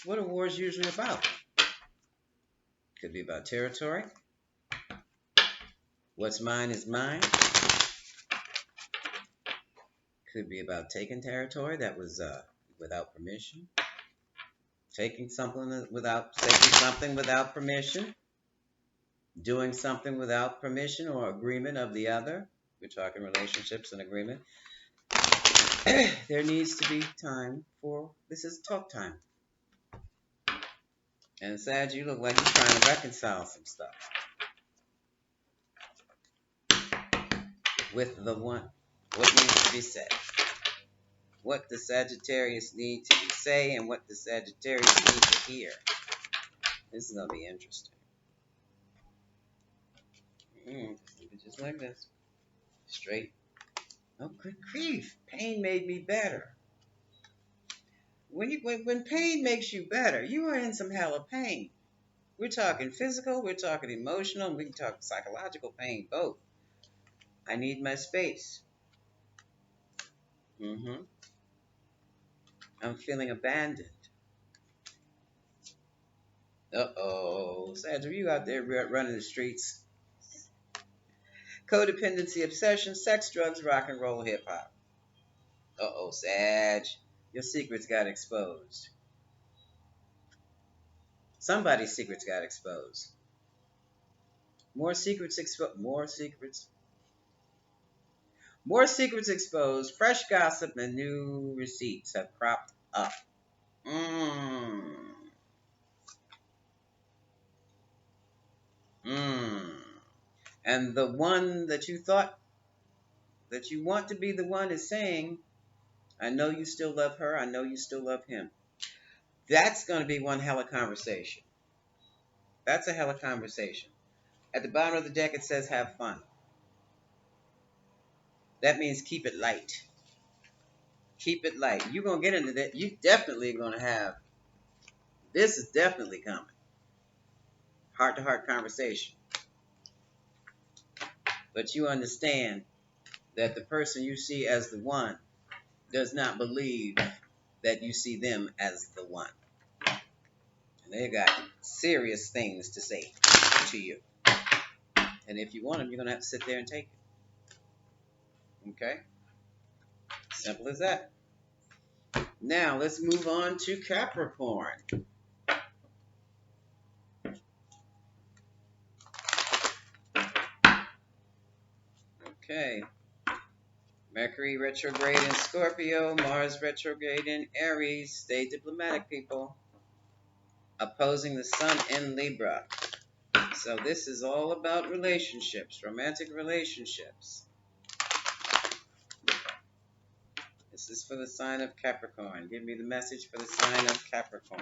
Speaker 1: what are wars usually about? Could be about territory. What's mine is mine. Could be about taking territory that was without permission. Taking something without permission. Doing something without permission or agreement of the other. We're talking relationships and agreement. There needs to be time for, this is talk time. And Sag, you look like you're trying to reconcile some stuff with the one. What needs to be said? What the Sagittarius need to say and what the Sagittarius need to hear. This is going to be interesting. Just like this. Straight. Oh, good grief. Pain made me better. When pain makes you better, you are in some hell of pain. We're talking physical, we're talking emotional, we can talk psychological pain, both. I need my space. I'm feeling abandoned. Uh-oh. Sandra, you out there running the streets. Codependency, obsession, sex, drugs, rock and roll, hip-hop. Uh-oh, Sag. Your secrets got exposed. Somebody's secrets got exposed. More secrets exposed. More secrets. More secrets exposed. Fresh gossip and new receipts have cropped up. Mmm. Mmm. And the one that you thought that you want to be the one is saying, I know you still love her. I know you still love him. That's going to be one hell of a conversation. That's a hell of a conversation. At the bottom of the deck, it says have fun. That means keep it light. Keep it light. You're going to get into that. You definitely going to have, this is definitely coming. Heart to heart conversation. But you understand that the person you see as the one does not believe that you see them as the one. And they got serious things to say to you. And if you want them, you're going to have to sit there and take it. Okay? Simple as that. Now, let's move on to Capricorn. Okay. Mercury retrograde in Scorpio, Mars retrograde in Aries. Stay diplomatic, people. Opposing the Sun in Libra. So this is all about relationships, romantic relationships. This is for the sign of Capricorn. Give me the message for the sign of Capricorn.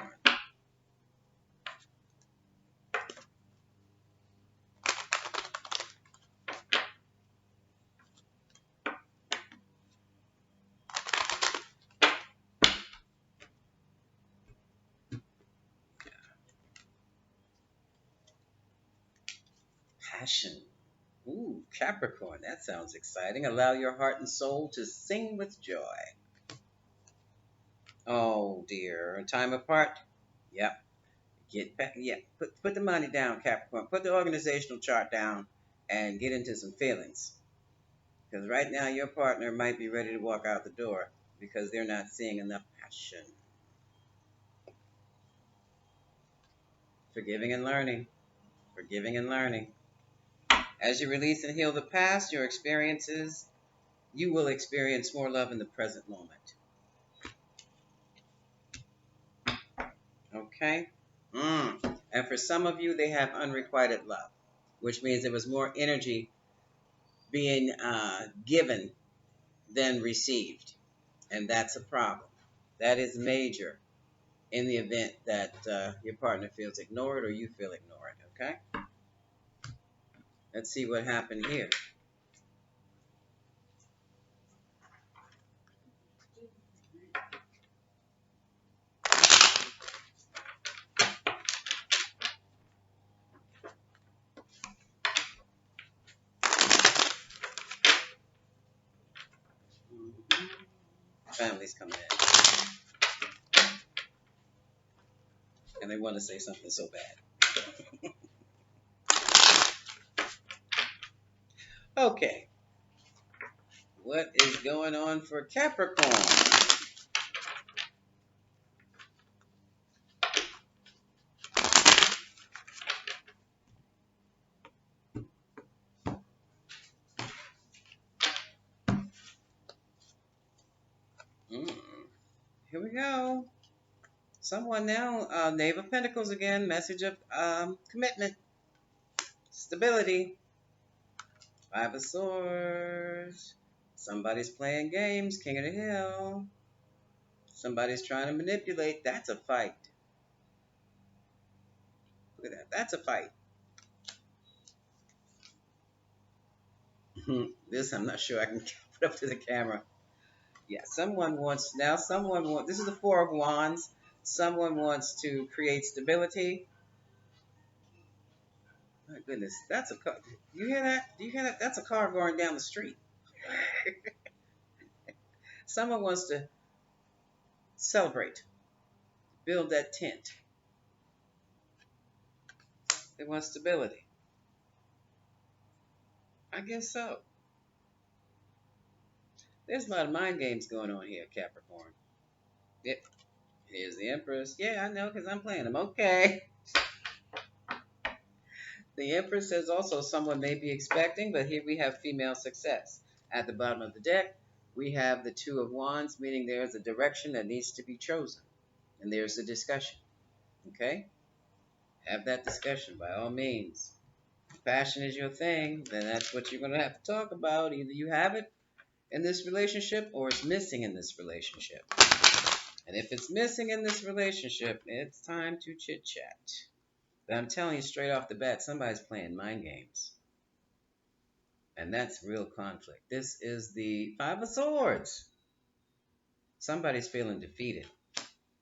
Speaker 1: Passion. Ooh, Capricorn. That sounds exciting. Allow your heart and soul to sing with joy. Oh dear. A time apart? Yep. Get back. Yeah. Put the money down, Capricorn. Put the organizational chart down and get into some feelings. Because right now your partner might be ready to walk out the door because they're not seeing enough passion. Forgiving and learning. Forgiving and learning. As you release and heal the past, your experiences, you will experience more love in the present moment. Okay? And for some of you, they have unrequited love, which means there was more energy being given than received. And that's a problem. That is major in the event that your partner feels ignored or you feel ignored. Okay? Let's see what happened here. Families coming in. And they want to say something so bad. Okay. What is going on for Capricorn? Here we go. Someone now, Knave of Pentacles again, message of commitment, stability, Five of Swords. Somebody's playing games, King of the Hill. Somebody's trying to manipulate. That's a fight. Look at that. That's a fight. This, I'm not sure I can put up to the camera. Yeah, someone wants, this is the Four of Wands. Someone wants to create stability. My goodness, that's a car. You hear that? Do you hear that? That's a car going down the street. Someone wants to celebrate, build that tent. They want stability. I guess so. There's a lot of mind games going on here, Capricorn. Yep. Here's the Empress. Yeah, I know, because I'm playing them. Okay. The Empress says also someone may be expecting, but here we have female success. At the bottom of the deck, we have the Two of Wands, meaning there's a direction that needs to be chosen. And there's a discussion. Okay? Have that discussion by all means. If passion is your thing, then that's what you're going to have to talk about. Either you have it in this relationship or it's missing in this relationship. And if it's missing in this relationship, it's time to chit chat. But I'm telling you straight off the bat, somebody's playing mind games. And that's real conflict. This is the Five of Swords. Somebody's feeling defeated.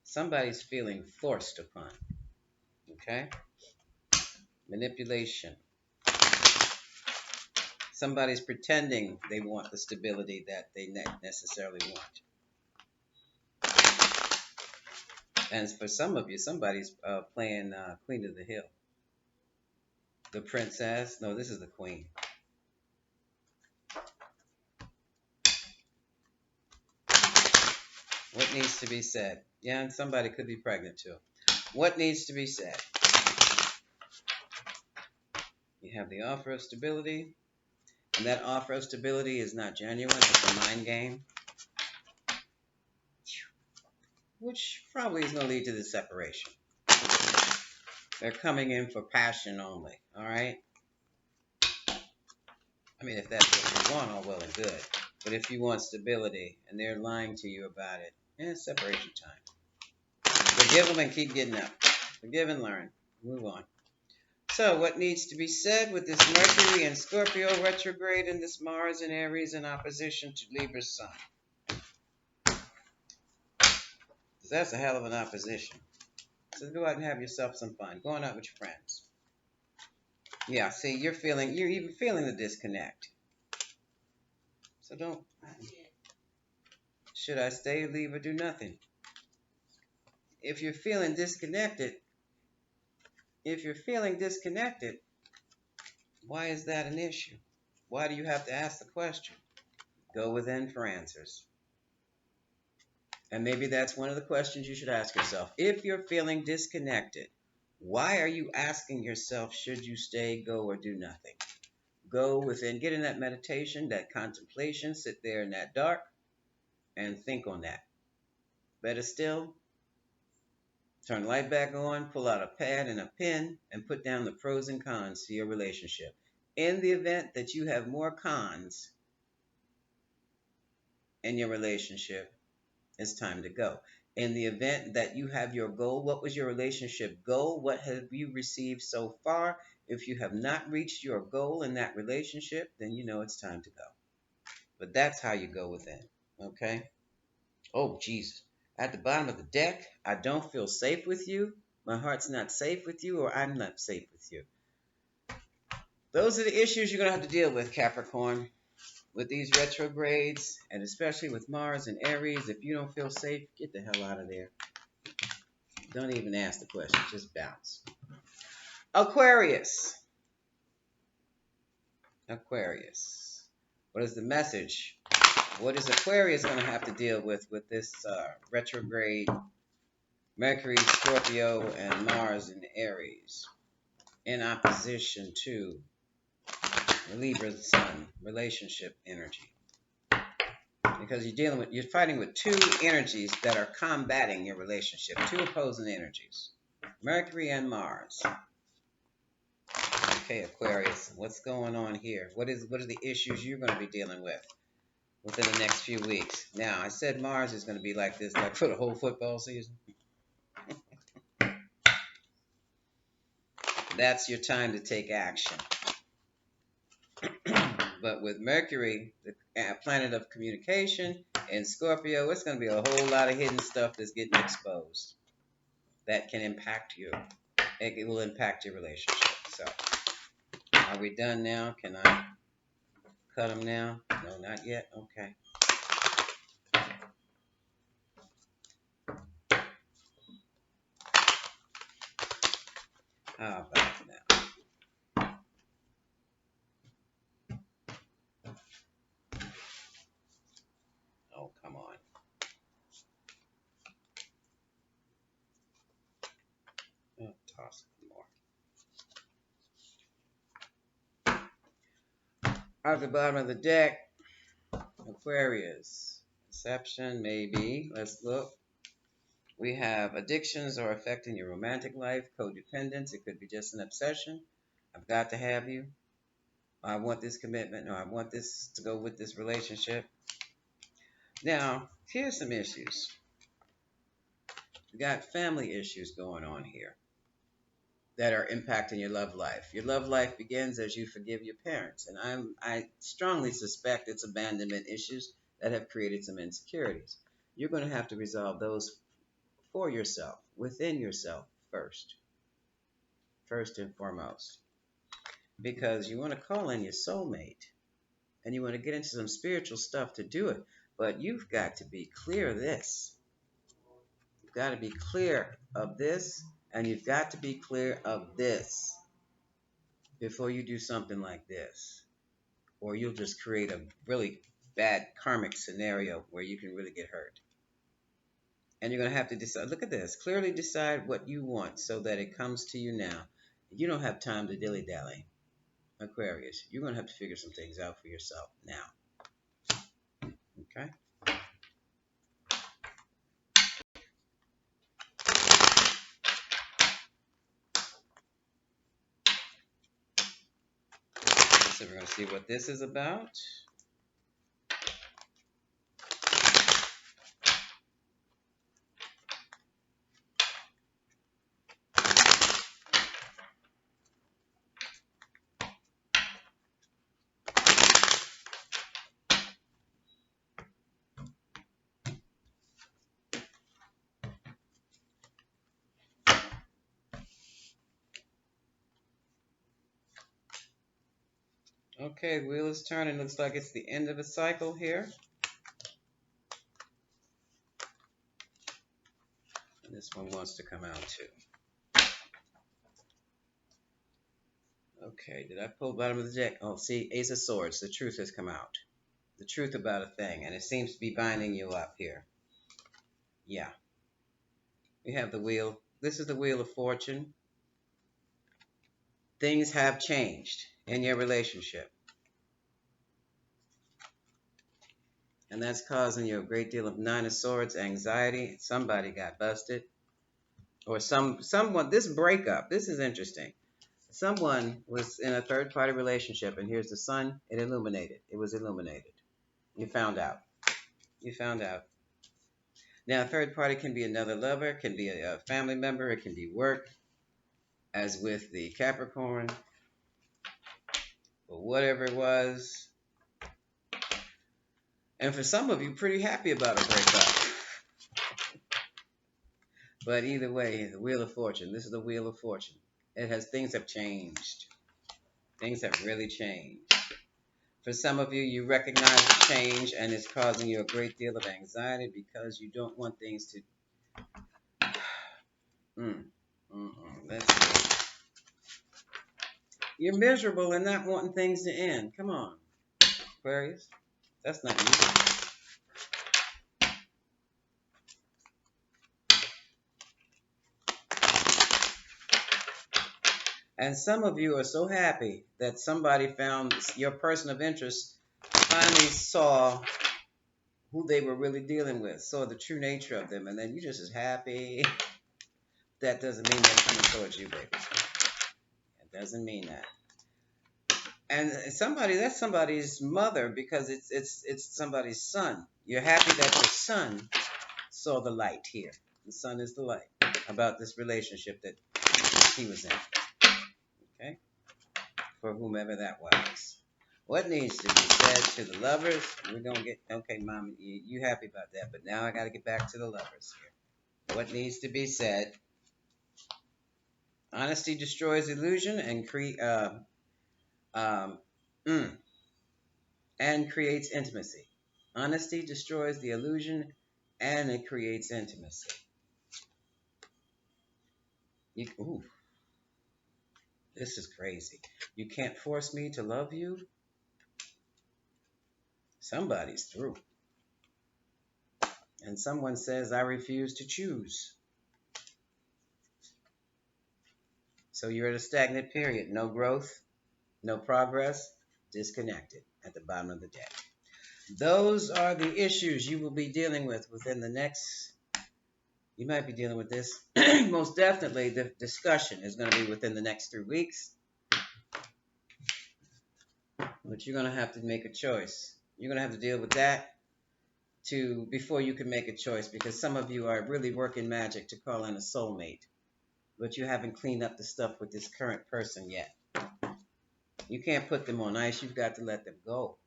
Speaker 1: Somebody's feeling forced upon. Okay? Manipulation. Somebody's pretending they want the stability that they necessarily want. And for some of you, somebody's playing Queen of the Hill. The princess. No, this is the queen. What needs to be said? Yeah, and somebody could be pregnant too. What needs to be said? You have the offer of stability. And that offer of stability is not genuine. It's a mind game. Which probably is going to lead to the separation. They're coming in for passion only. All right? I mean, if that's what you want, all well and good. But if you want stability and they're lying to you about it, it's separation time. Forgive them and keep getting up. Forgive and learn. Move on. So, what needs to be said with this Mercury and Scorpio retrograde and this Mars and Aries in opposition to Libra's Sun? Because that's a hell of an opposition. So go out and have yourself some fun. Going out with your friends. Yeah, see, you're even feeling the disconnect. So don't. Should I stay, leave, or do nothing? If you're feeling disconnected, why is that an issue? Why do you have to ask the question? Go within for answers. And maybe that's one of the questions you should ask yourself. If you're feeling disconnected, why are you asking yourself, should you stay, go, or do nothing? Go within, get in that meditation, that contemplation, sit there in that dark, and think on that. Better still, turn the light back on, pull out a pad and a pen, and put down the pros and cons to your relationship. In the event that you have more cons in your relationship, it's time to go. In the event that you have your goal, what was your relationship goal? What have you received so far? If you have not reached your goal in that relationship, then you know it's time to go. But that's how you go within, okay? Oh, Jesus. At the bottom of the deck, I don't feel safe with you. My heart's not safe with you, or I'm not safe with you. Those are the issues you're going to have to deal with, Capricorn. With these retrogrades, and especially with Mars and Aries, if you don't feel safe, get the hell out of there. Don't even ask the question, just bounce. Aquarius. Aquarius. What is the message? What is Aquarius going to have to deal with this retrograde Mercury, Scorpio, and Mars in Aries in opposition to Libra Sun relationship energy? Because you're fighting with two energies that are combating your relationship, two opposing energies, Mercury and Mars. Okay, Aquarius, what's going on here? What are the issues you're going to be dealing with within the next few weeks? Now, I said Mars is going to be like this, like for the whole football season. That's your time to take action. But with Mercury, the planet of communication, and Scorpio, it's going to be a whole lot of hidden stuff that's getting exposed that can impact you. It will impact your relationship. So, are we done now? Can I cut them now? No, not yet. Okay. How about now? At the bottom of the deck, Aquarius. Deception, maybe. Let's look. We have addictions are affecting your romantic life, codependence. It could be just an obsession. I've got to have you. I want this commitment. No, I want this to go with this relationship. Now, here's some issues. We got family issues going on here that are impacting your love life. Your love life begins as you forgive your parents, and I strongly suspect it's abandonment issues that have created some insecurities. You're going to have to resolve those for yourself, within yourself first and foremost, because you want to call in your soulmate and you want to get into some spiritual stuff to do it, but you've got to be clear of this. You've got to be clear of this, and you've got to be clear of this before you do something like this, or you'll just create a really bad karmic scenario where you can really get hurt. And you're going to have to decide. Look at this. Clearly decide what you want so that it comes to you now. You don't have time to dilly dally, Aquarius. You're going to have to figure some things out for yourself now. Okay? So we're going to see what this is about. Okay, wheel is turning. Looks like it's the end of a cycle here. And this one wants to come out too. Okay, did I pull bottom of the deck? Oh, see, Ace of Swords. The truth has come out. The truth about a thing, and it seems to be binding you up here. Yeah. We have the wheel. This is the Wheel of Fortune. Things have changed in your relationship. And that's causing you a great deal of Nine of Swords, anxiety. Somebody got busted. Or someone, this breakup, this is interesting. Someone was in a third party relationship, and here's the sun. It illuminated. It was illuminated. You found out. You found out. Now, a third party can be another lover, it can be a family member, it can be work, as with the Capricorn, or whatever it was. And for some of you, pretty happy about a breakup. But either way, the Wheel of Fortune. This is the Wheel of Fortune. Things have changed. Things have really changed. For some of you, you recognize the change, and it's causing you a great deal of anxiety because you don't want things to. Let's see. You're miserable and not wanting things to end. Come on, Aquarius. That's not you. And some of you are so happy that somebody found your person of interest, finally saw who they were really dealing with, saw the true nature of them, and then you're just as happy. That doesn't mean they're coming towards you, baby. It doesn't mean that. And that's somebody's mother because it's somebody's son. You're happy that your son saw the light here. The sun is the light about this relationship that he was in. Okay? For whomever that was. What needs to be said to the lovers? We're going to get, okay, Mom, you happy about that, but now I got to get back to the lovers here. What needs to be said? Honesty destroys illusion and creates intimacy. Honesty destroys the illusion and it creates intimacy. Ooh, this is crazy. You can't force me to love you. Somebody's through. And someone says, I refuse to choose. So you're at a stagnant period. No growth, no progress, disconnected. at the bottom of the deck. Those are the issues you will be dealing with within the next. You might be dealing with this. Most definitely, the discussion is going to be within the next 3 weeks. But you're going to have to make a choice. You're going to have to deal with that before you can make a choice, because some of you are really working magic to call in a soulmate, but you haven't cleaned up the stuff with this current person yet. You can't put them on ice. You've got to let them go.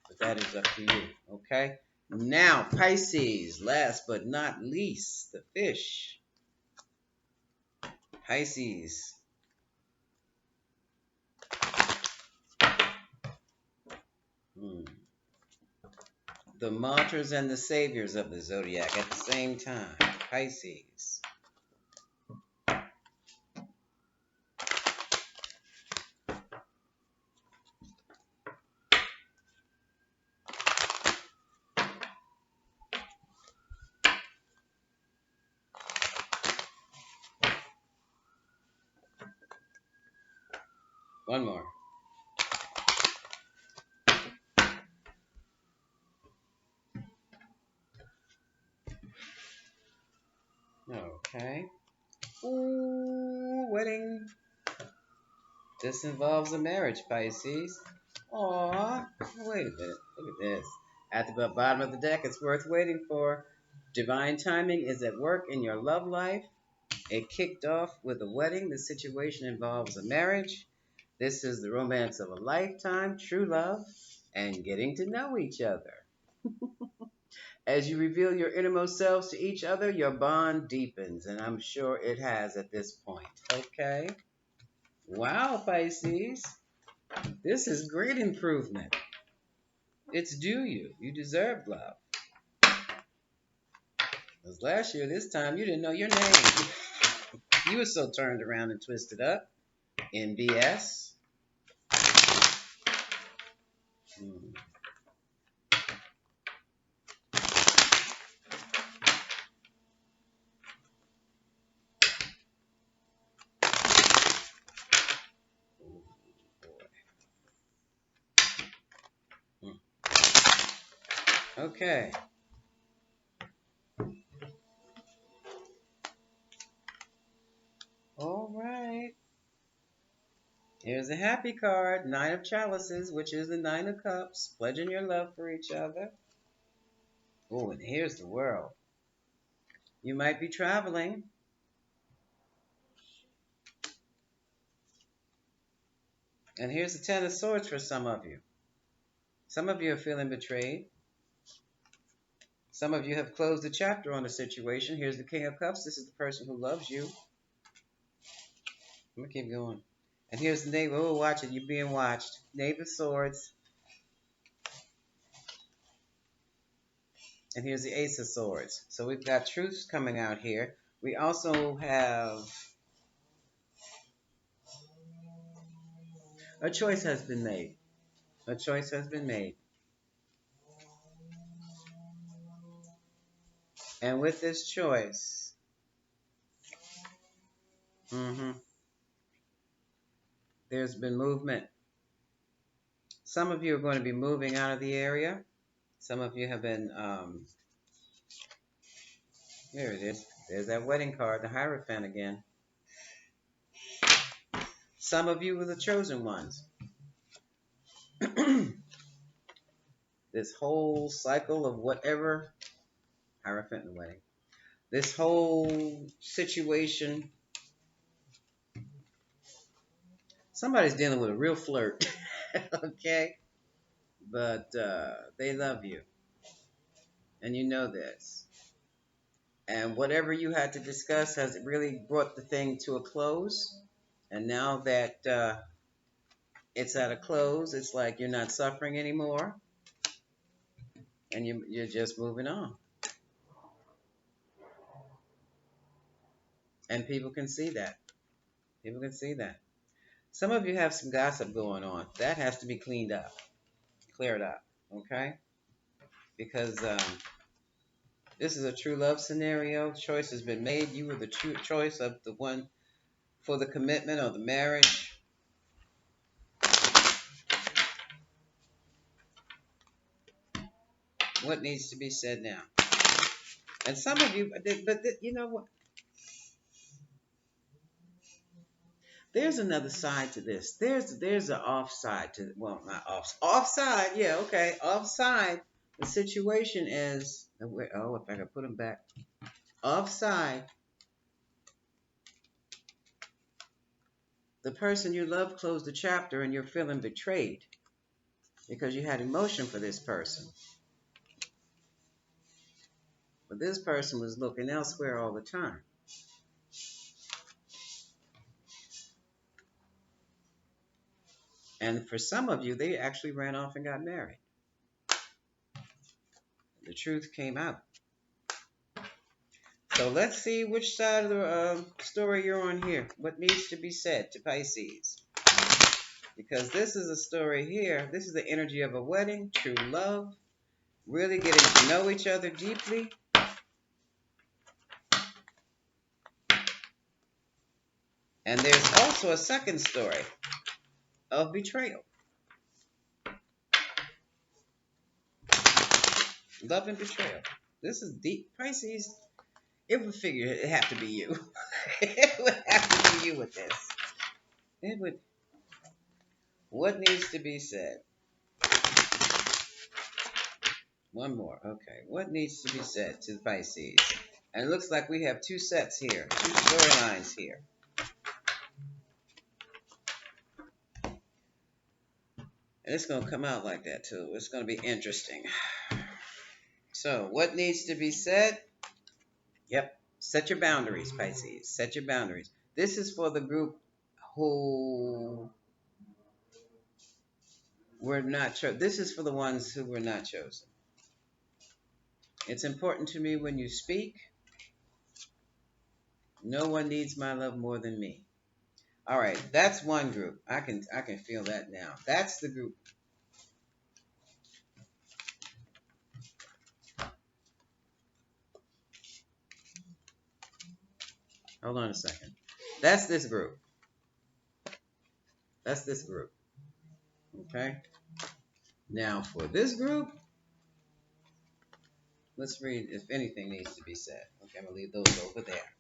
Speaker 1: But that is up to you. Okay? Now, Pisces, last but not least, the fish. Pisces. The martyrs and the saviors of the zodiac at the same time. Pisces. One more. Okay. Ooh, wedding. This involves a marriage, Pisces. Aw, wait a minute. Look at this. At the bottom of the deck, it's worth waiting for. Divine timing is at work in your love life. It kicked off with a wedding. The situation involves a marriage. This is the romance of a lifetime, true love, and getting to know each other. As you reveal your innermost selves to each other, your bond deepens, and I'm sure it has at this point. Okay? Wow, Pisces. This is great improvement. It's due you. You deserve love. Because last year, this time, you didn't know your name. You were so turned around and twisted up in BS. Hmm. Okay. All right. Here's a happy card, Nine of Chalices, which is the Nine of Cups, pledging your love for each other. Oh, and here's the World. You might be traveling. And here's the Ten of Swords for some of you. Some of you are feeling betrayed. Some of you have closed the chapter on the situation. Here's the King of Cups. This is the person who loves you. I'm going to keep going. And here's the Knave. Oh, watch it. You're being watched. Knave of Swords. And here's the Ace of Swords. So we've got truths coming out here. We also have a choice has been made. A choice has been made. And with this choice, there's been movement. Some of you are going to be moving out of the area. Some of you have been, there it is. There's that wedding card, the Hierophant again. Some of you were the chosen ones. This whole cycle of whatever, Hierophant and the wedding. This whole situation, somebody's dealing with a real flirt, okay? But they love you, and you know this. And whatever you had to discuss has really brought the thing to a close. And now that it's at a close, it's like you're not suffering anymore, and you're just moving on. And people can see that. People can see that. Some of you have some gossip going on. That has to be cleaned up, cleared up, okay? Because this is a true love scenario. Choice has been made. You were the true choice of the one for the commitment or the marriage. What needs to be said now? And some of you, but you know what? There's another side to this. There's an offside to, well, not offside. Yeah, okay, offside. The situation is, oh, if I can put them back, offside. The person you love closed the chapter, and you're feeling betrayed because you had emotion for this person, but this person was looking elsewhere all the time. And for some of you, they actually ran off and got married. The truth came out. So let's see which side of the story you're on here. What needs to be said to Pisces? Because this is a story here. This is the energy of a wedding, true love, really getting to know each other deeply. And there's also a second story of betrayal. Love and betrayal. This is deep. Pisces, it would figure it'd have to be you. It would have to be you with this. It would. What needs to be said? One more. Okay. What needs to be said to the Pisces? And it looks like we have two sets here, two storylines here. And it's going to come out like that too. It's going to be interesting. So, what needs to be said? Yep. Set your boundaries, Pisces. Set your boundaries. This is for the group who were not chosen. This is for the ones who were not chosen. It's important to me when you speak. No one needs my love more than me. All right, that's one group. I can feel that now. That's the group. Hold on a second. That's this group. That's this group. Okay. Now for this group, let's read if anything needs to be said. Okay, I'm gonna leave those over there.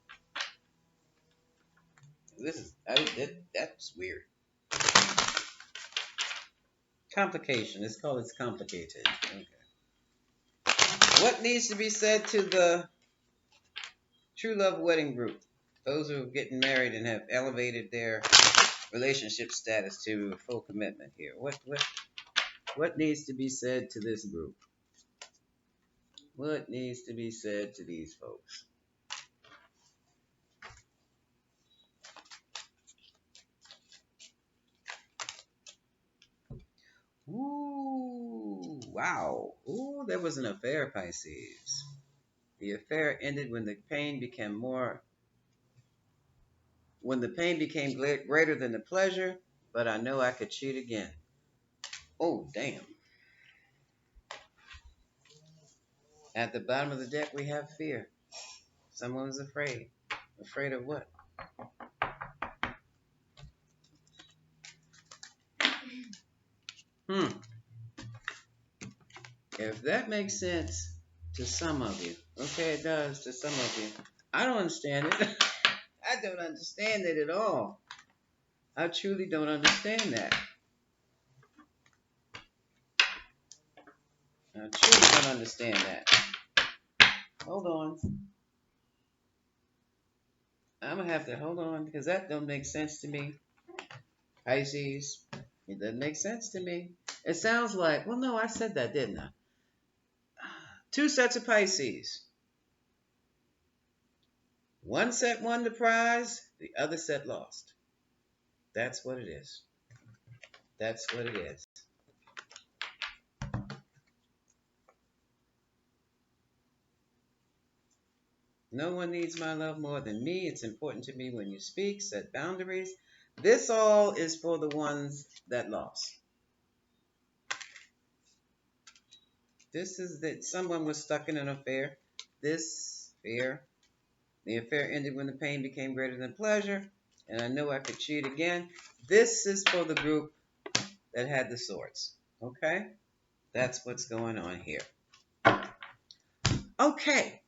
Speaker 1: This is that's weird. Complication. Let's call it complicated. Okay. What needs to be said to the true love wedding group? Those who are getting married and have elevated their relationship status to full commitment here. What needs to be said to this group? What needs to be said to these folks? Ooh, wow. Ooh, there was an affair, Pisces. The affair ended when the pain became greater than the pleasure, but I know I could cheat again. Oh, damn. At the bottom of the deck, we have fear. Someone was afraid. Afraid of what? If that makes sense to some of you, okay, it does to some of you. I don't understand it. I don't understand it at all. I truly don't understand that. I truly don't understand that. Hold on. I'm going to have to hold on because that don't make sense to me. Pisces, it doesn't make sense to me. It sounds like, well, no, I said that, didn't I? Two sets of Pisces. One set won the prize, the other set lost. That's what it is. That's what it is. No one needs my love more than me. It's important to me when you speak. Set boundaries. This all is for the ones that lost. This is that someone was stuck in an affair. This affair. The affair ended when the pain became greater than pleasure. And I know I could cheat again. This is for the group that had the swords. Okay? That's what's going on here. Okay,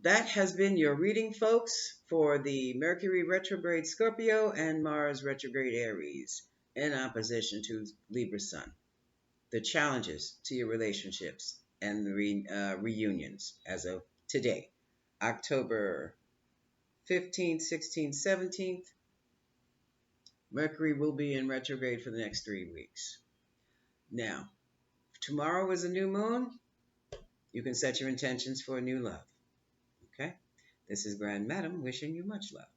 Speaker 1: that has been your reading, folks, for the Mercury retrograde Scorpio and Mars retrograde Aries in opposition to Libra Sun. The challenges to your relationships and the reunions as of today, October 15th, 16th, 17th. Mercury will be in retrograde for the next 3 weeks. Now, tomorrow is a new moon. You can set your intentions for a new love. Okay? This is Grand Madam wishing you much love.